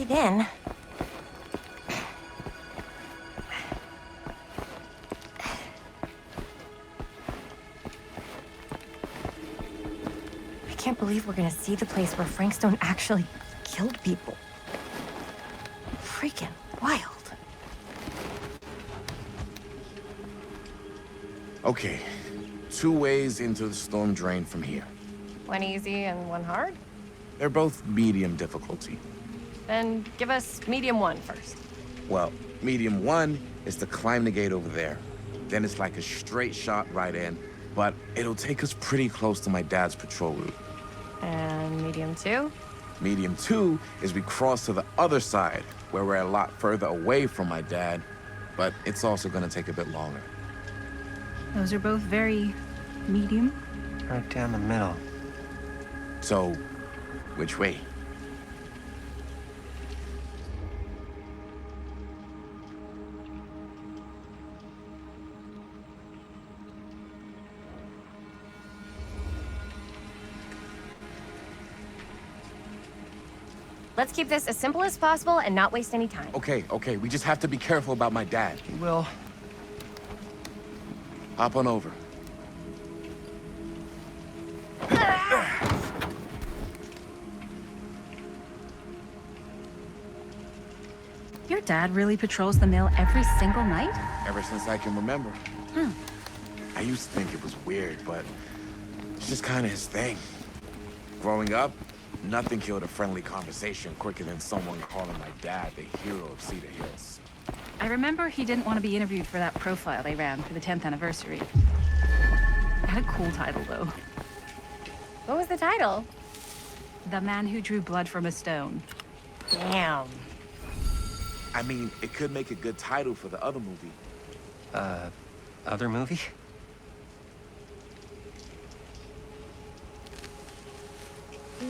breathe in. I can't believe we're gonna see the place where Frankstone actually killed people. Freaking wild. Okay, 2 ways into the storm drain from here. One easy and one hard? They're both medium difficulty. Then give us medium one first. Well, medium 1 is to climb the gate over there. Then it's like a straight shot right in, but it'll take us pretty close to my dad's patrol route. And medium two? Medium 2 is we cross to the other side, where we're a lot further away from my dad, but it's also gonna take a bit longer. Those are both very medium. Right down the middle. So, which way? Let's keep this as simple as possible and not waste any time. Okay, we just have to be careful about my dad. We will. Hop on over. Your dad really patrols the mill every single night? Ever since I can remember. I used to think it was weird, but it's just kind of his thing. Growing up, nothing killed a friendly conversation quicker than someone calling my dad the hero of Cedar Hills. I remember he didn't want to be interviewed for that profile they ran for the 10th anniversary. It had a cool title, though. What was the title? The Man Who Drew Blood from a Stone. Damn. I mean, it could make a good title for the other movie. Other movie?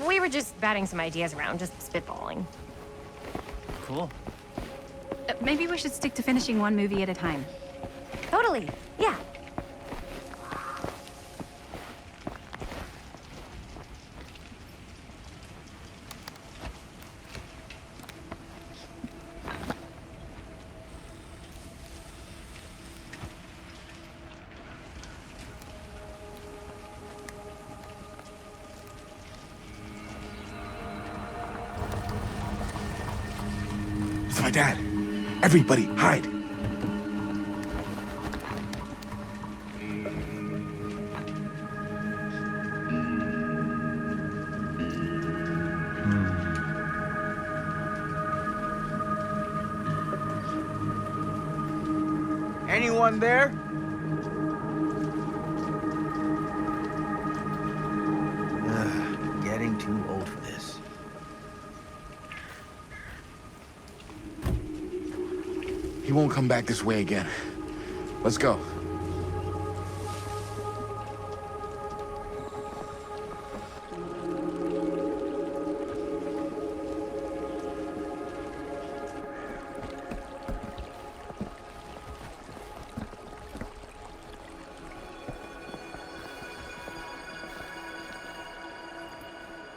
We were just batting some ideas around, just spitballing. Cool. Maybe we should stick to finishing one movie at a time. Totally, yeah. It's my dad. Everybody, hide. Anyone there? Getting too old for this. He won't come back this way again. Let's go.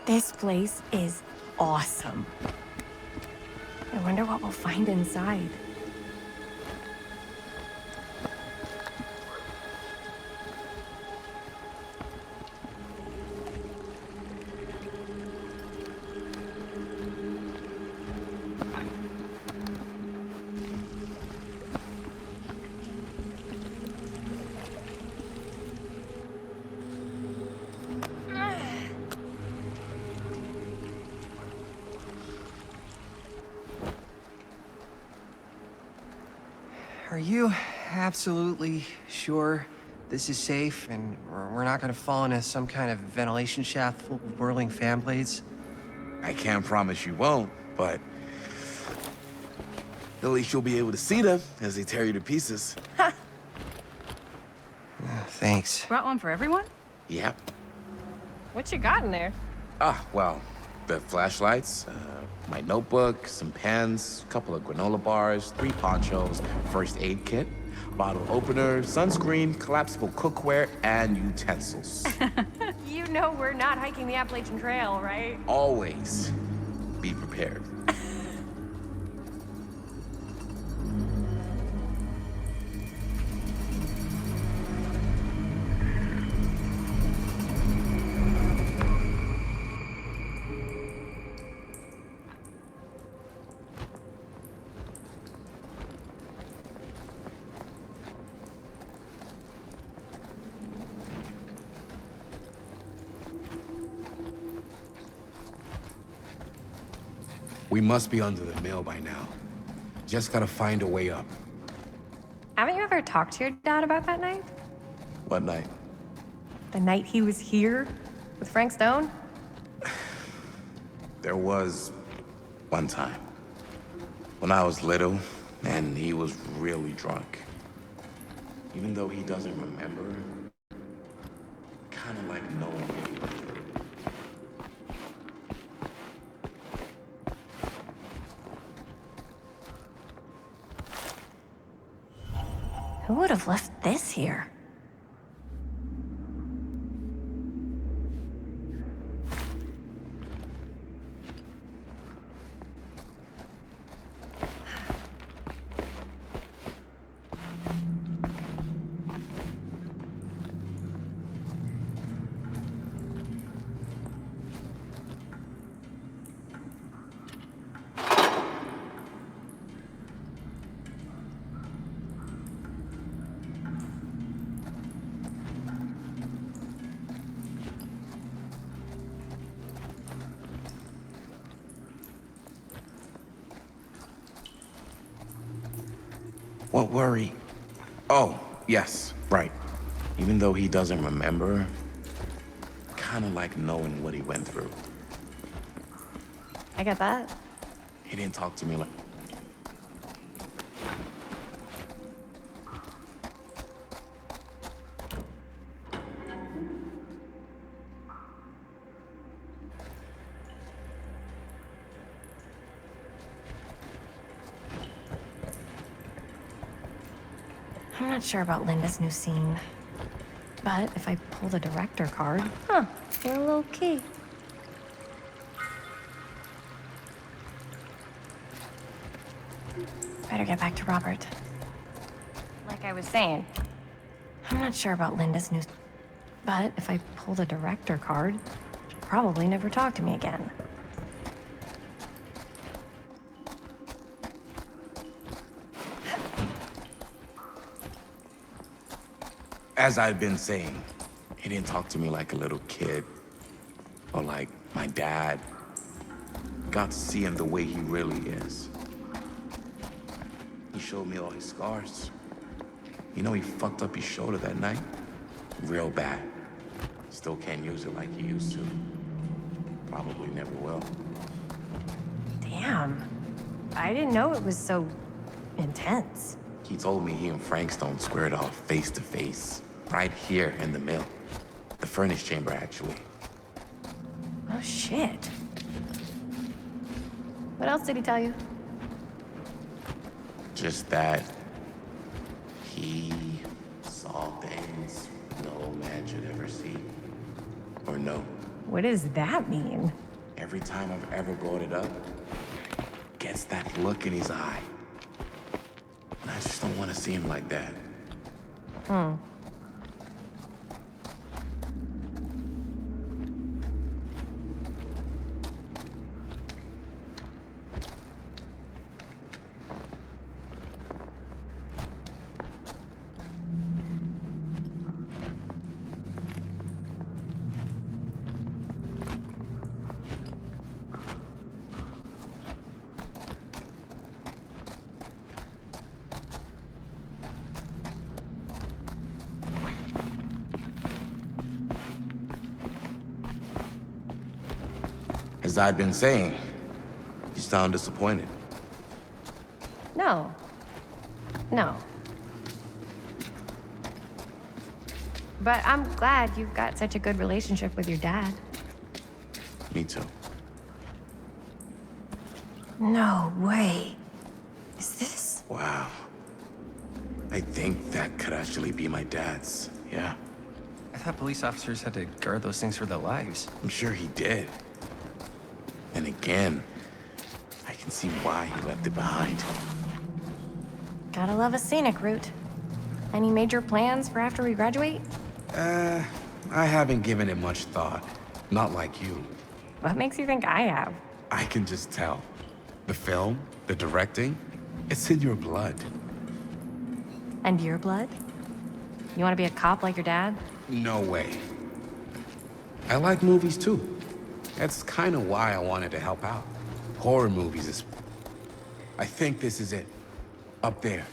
This place is awesome. I wonder what we'll find inside. Are you absolutely sure this is safe and we're not gonna fall into some kind of ventilation shaft full of whirling fan blades? I can't promise you won't, but at least you'll be able to see them as they tear you to pieces. Thanks. Brought one for everyone? Yep. What you got in there? Well, the flashlights, my notebook, some pens, a couple of granola bars, 3 ponchos, first aid kit, bottle opener, sunscreen, collapsible cookware, and utensils. You know we're not hiking the Appalachian Trail, right? Always be prepared. We must be under the mill by now. Just gotta find a way up. Haven't you ever talked to your dad about that night? What night? The night he was here with Frank Stone? There was one time. When I was little, and he was really drunk. Even though he doesn't remember, kind of like knowing what he went through. Who would have left this here? What worry? Oh, yes, right. Even though he doesn't remember, kind of like knowing what he went through. I get that. He didn't talk to me like... I'm not sure about Linda's new scene. But if I pull the director card, you're low key. Better get back to Robert. Like I was saying, I'm not sure about Linda's new... But if I pull the director card, she'll probably never talk to me again. As I've been saying, he didn't talk to me like a little kid. Or like my dad. Got to see him the way he really is. He showed me all his scars. You know he fucked up his shoulder that night? Real bad. Still can't use it like he used to. Probably never will. Damn. I didn't know it was so intense. He told me he and Frank Stone squared off face to face. Right here in the mill. The furnace chamber, actually. Oh, shit. What else did he tell you? Just that he saw things no man should ever see. Or know. What does that mean? Every time I've ever brought it up, gets that look in his eye. And I just don't want to see him like that. As I'd been saying, you sound disappointed. No. No. But I'm glad you've got such a good relationship with your dad. Me too. No way. Is this? Wow. I think that could actually be my dad's, yeah. I thought police officers had to guard those things for their lives. I'm sure he did. And again, I can see why he left it behind. Gotta love a scenic route. Any major plans for after we graduate? I haven't given it much thought. Not like you. What makes you think I have? I can just tell. The film, the directing, it's in your blood. And your blood? You want to be a cop like your dad? No way. I like movies too. That's kind of why I wanted to help out. horror movies is... I think this is it. Up there.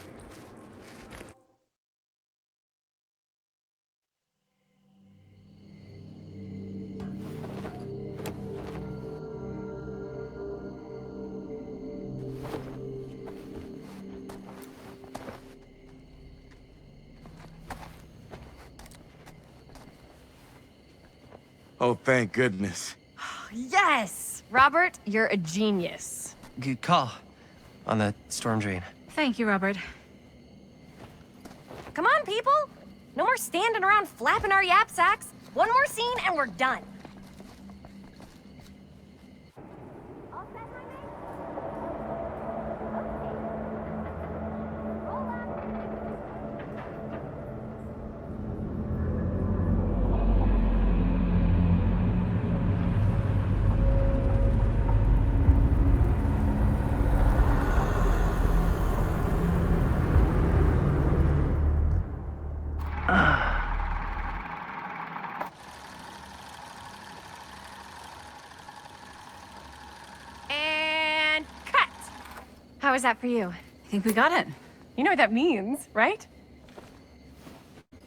Oh, thank goodness. Yes! Robert, you're a genius. Good call on the storm drain. Thank you, Robert. Come on, people! No more standing around flapping our yap sacks. One more scene and we're done. And cut! How was that for you? I think we got it. You know what that means, right?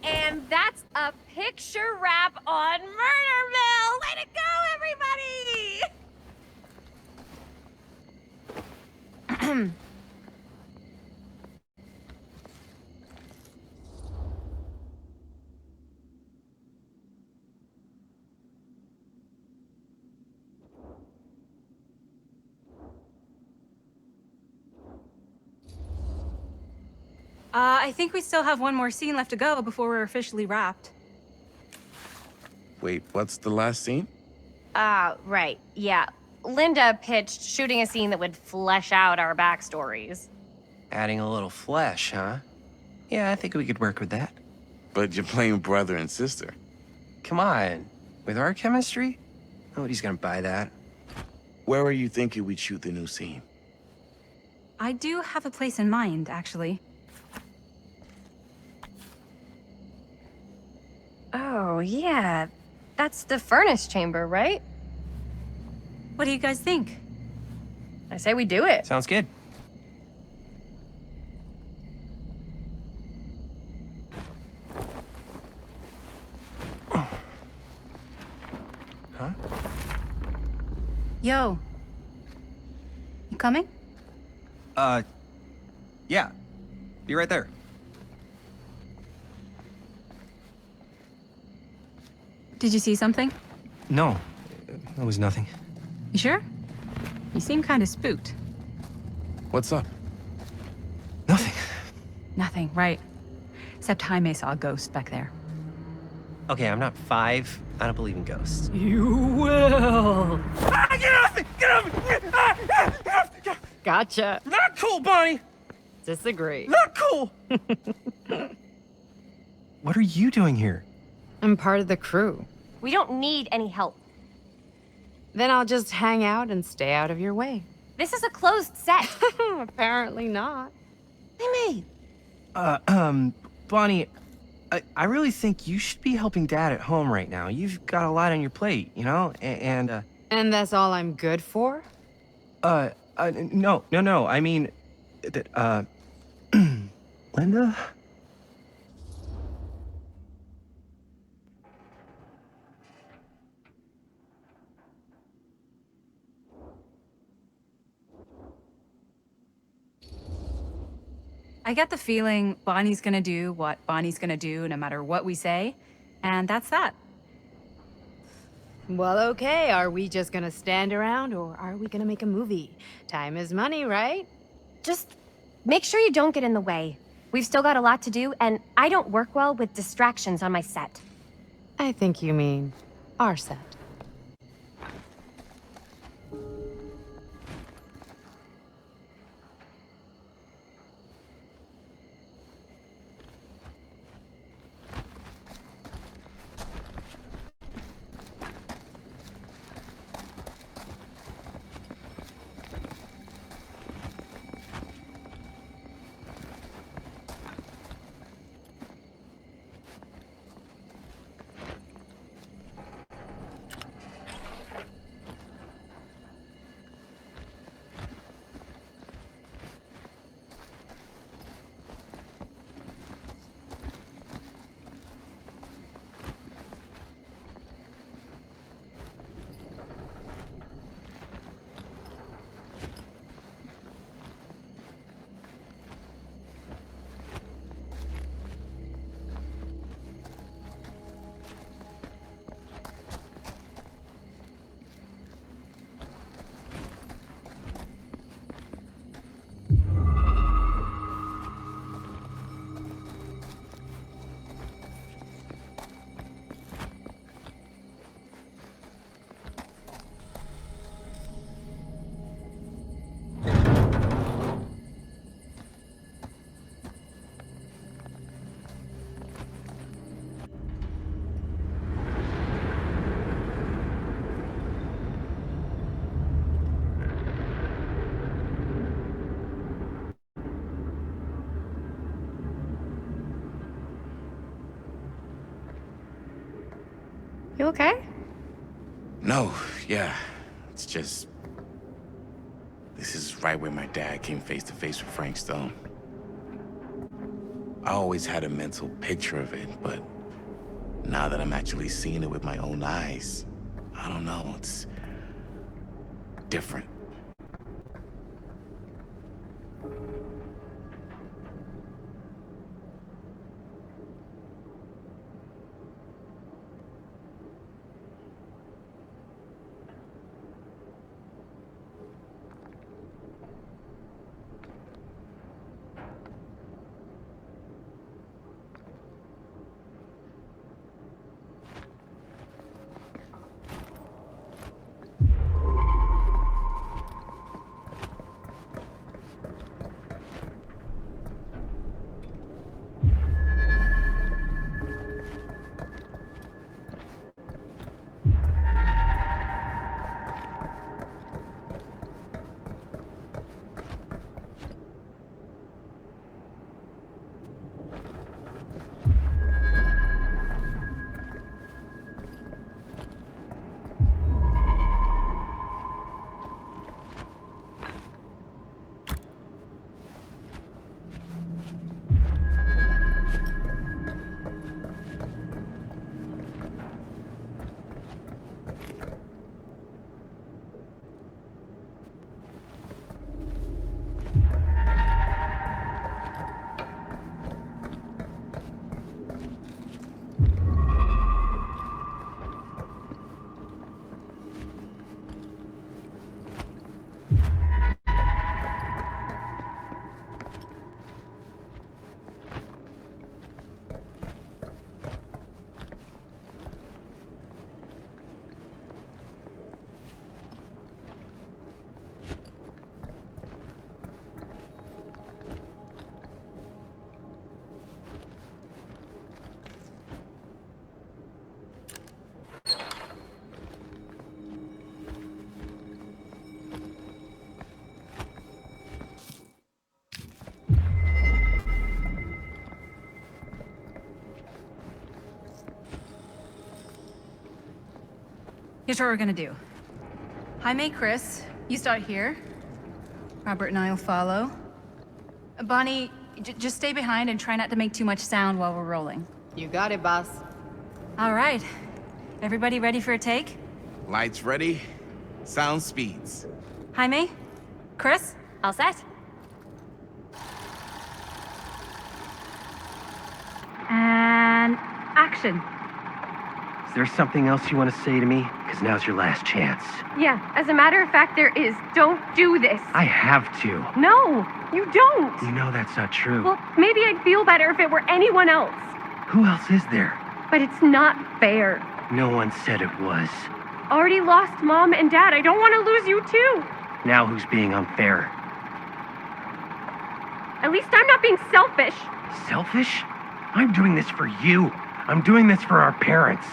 And that's a picture wrap on Murderville! Way to go, everybody! I think we still have one more scene left to go before we're officially wrapped. Wait, what's the last scene? Right, yeah. Linda pitched shooting a scene that would flesh out our backstories. Adding a little flesh, huh? Yeah, I think we could work with that. But you're playing brother and sister. Come on. With our chemistry? Nobody's gonna buy that. Where are you thinking we'd shoot the new scene? I do have a place in mind, actually. Oh, yeah. That's the furnace chamber, right? What do you guys think? I say we do it. Sounds good. Huh? Yo. You coming? Yeah. Be right there. Did you see something? No, it was nothing. You sure? You seem kind of spooked. What's up? Nothing, right. Except Jaime saw a ghost back there. Okay, I'm not 5. I don't believe in ghosts. You will. Ah, get off me! Get off me! Ah, ah, ah, ah. Gotcha. Not cool, Bonnie! Disagree. Not cool! What are you doing here? I'm part of the crew. We don't need any help. Then I'll just hang out and stay out of your way. This is a closed set. Apparently not. Hey, Bonnie, I really think you should be helping Dad at home right now. You've got a lot on your plate, you know? And that's all I'm good for? No. I mean, Linda? I get the feeling Bonnie's gonna do what Bonnie's gonna do no matter what we say, and that's that. Well, okay. Are we just gonna stand around or are we gonna make a movie? Time is money, right? just make sure you don't get in the way. We've still got a lot to do, and I don't work well with distractions on my set. I think you mean our set. You okay? No, yeah. It's just... This is right where my dad came face to face with Frank Stone. I always had a mental picture of it, but now that I'm actually seeing it with my own eyes, I don't know, it's different. Here's what we're gonna do. Jaime, Chris, you start here. Robert and I'll follow. Bonnie, just stay behind and try not to make too much sound while we're rolling. You got it, boss. All right. Everybody ready for a take? Lights ready, sound speeds. Jaime? Chris? All set? And action. Is there something else you want to say to me? Because now's your last chance. Yeah, as a matter of fact, there is. Don't do this. I have to. No, you don't. You know that's not true. Well, maybe I'd feel better if it were anyone else. Who else is there? But it's not fair. No one said it was. Already lost Mom and Dad. I don't want to lose you too. Now who's being unfair? At least I'm not being selfish. Selfish? I'm doing this for you. I'm doing this for our parents.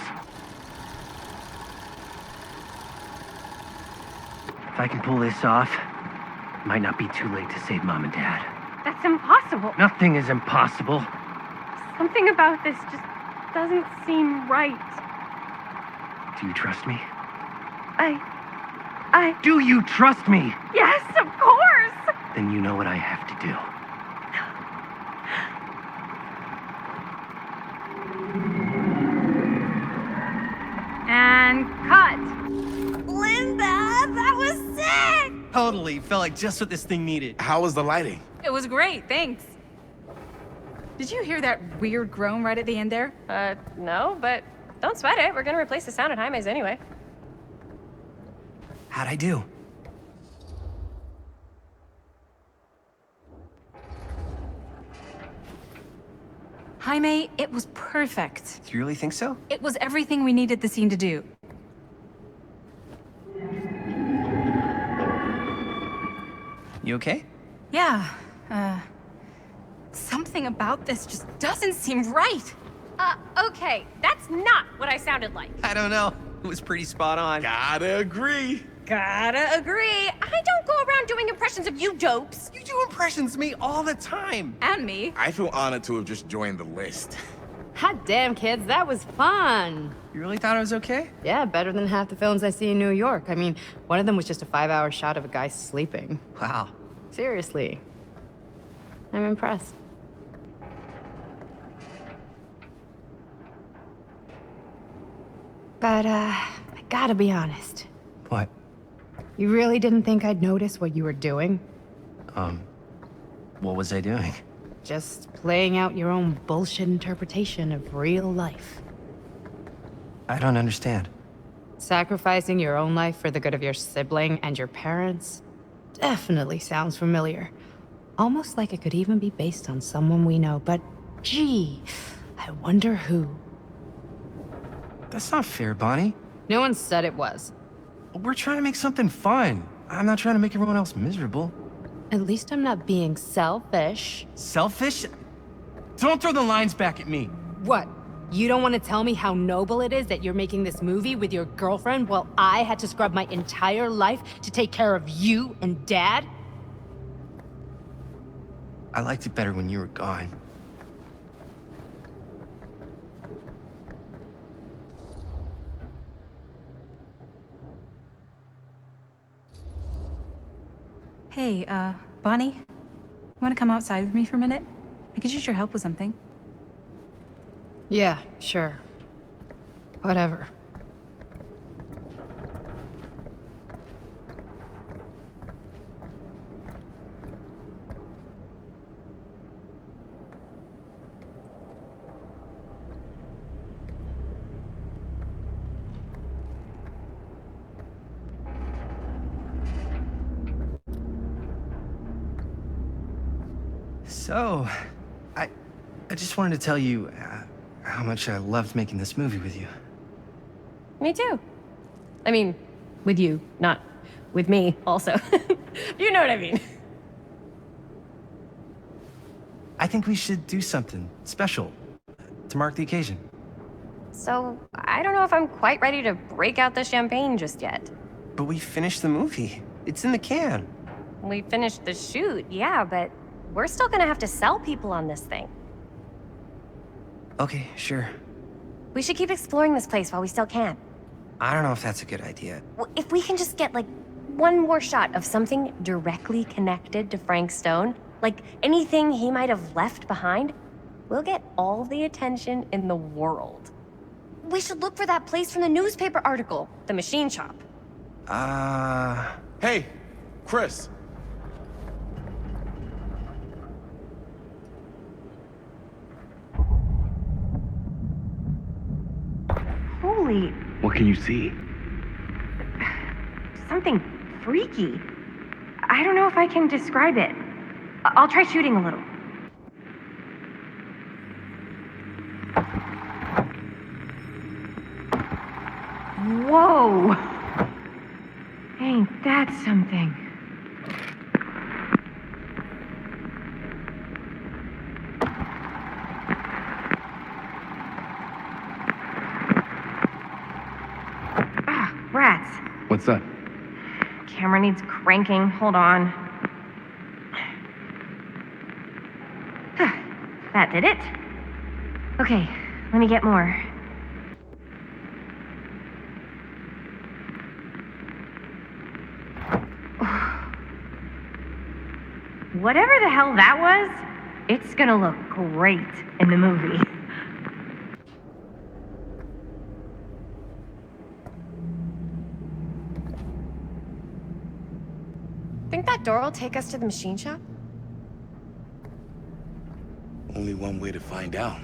If I can pull this off, it might not be too late to save Mom and Dad. That's impossible. Nothing is impossible. Something about this just doesn't seem right. Do you trust me? I... Do you trust me? Yes, of course! Then you know what I have to do. And cut. Linda, that was sick! Totally, felt like just what this thing needed. How was the lighting? It was great, thanks. Did you hear that weird groan right at the end there? No, but don't sweat it. We're gonna replace the sound at Jaime's anyway. How'd I do? Jaime, it was perfect. Do you really think so? It was everything we needed the scene to do. You okay? Yeah, something about this just doesn't seem right. Okay, that's not what I sounded like. I don't know. It was pretty spot on. Gotta agree. Gotta agree. I don't go around doing impressions of you dopes. You do impressions of me all the time. And me. I feel honored to have just joined the list. Hot damn, kids, that was fun. You really thought it was okay? Yeah, better than half the films I see in New York. I mean, one of them was just a 5-hour shot of a guy sleeping. Wow. Seriously. I'm impressed. But, I gotta be honest. What? You really didn't think I'd notice what you were doing? What was I doing? Just playing out your own bullshit interpretation of real life. I don't understand. Sacrificing your own life for the good of your sibling and your parents definitely sounds familiar. Almost like it could even be based on someone we know, but gee, I wonder who. That's not fair, Bonnie. No one said it was. We're trying to make something fun. I'm not trying to make everyone else miserable. At least I'm not being selfish. Selfish? Don't throw the lines back at me. What? You don't want to tell me how noble it is that you're making this movie with your girlfriend while I had to scrub my entire life to take care of you and Dad? I liked it better when you were gone. Hey, Bonnie? You wanna come outside with me for a minute? I could use your help with something. Yeah, sure. Whatever. So, I just wanted to tell you how much I loved making this movie with you. Me too. I mean, with you, not with me, also. You know what I mean. I think we should do something special to mark the occasion. So, I don't know if I'm quite ready to break out the champagne just yet. But we finished the movie. It's in the can. We finished the shoot, yeah, but we're still gonna have to sell people on this thing. Okay, sure. We should keep exploring this place while we still can. I don't know if that's a good idea. If we can just get, like, one more shot of something directly connected to Frank Stone, like anything he might have left behind, we'll get all the attention in the world. We should look for that place from the newspaper article, the machine shop. Hey, Chris. Holy, What can you see? something freaky. I don't know if I can describe it. I'll try shooting a little. Whoa! Ain't that something? Ah, rats. What's that? Camera needs cranking. Hold on. That did it. Okay, let me get more. Whatever the hell that was, it's gonna look great in the movie. Think that door will take us to the machine shop? Only one way to find out.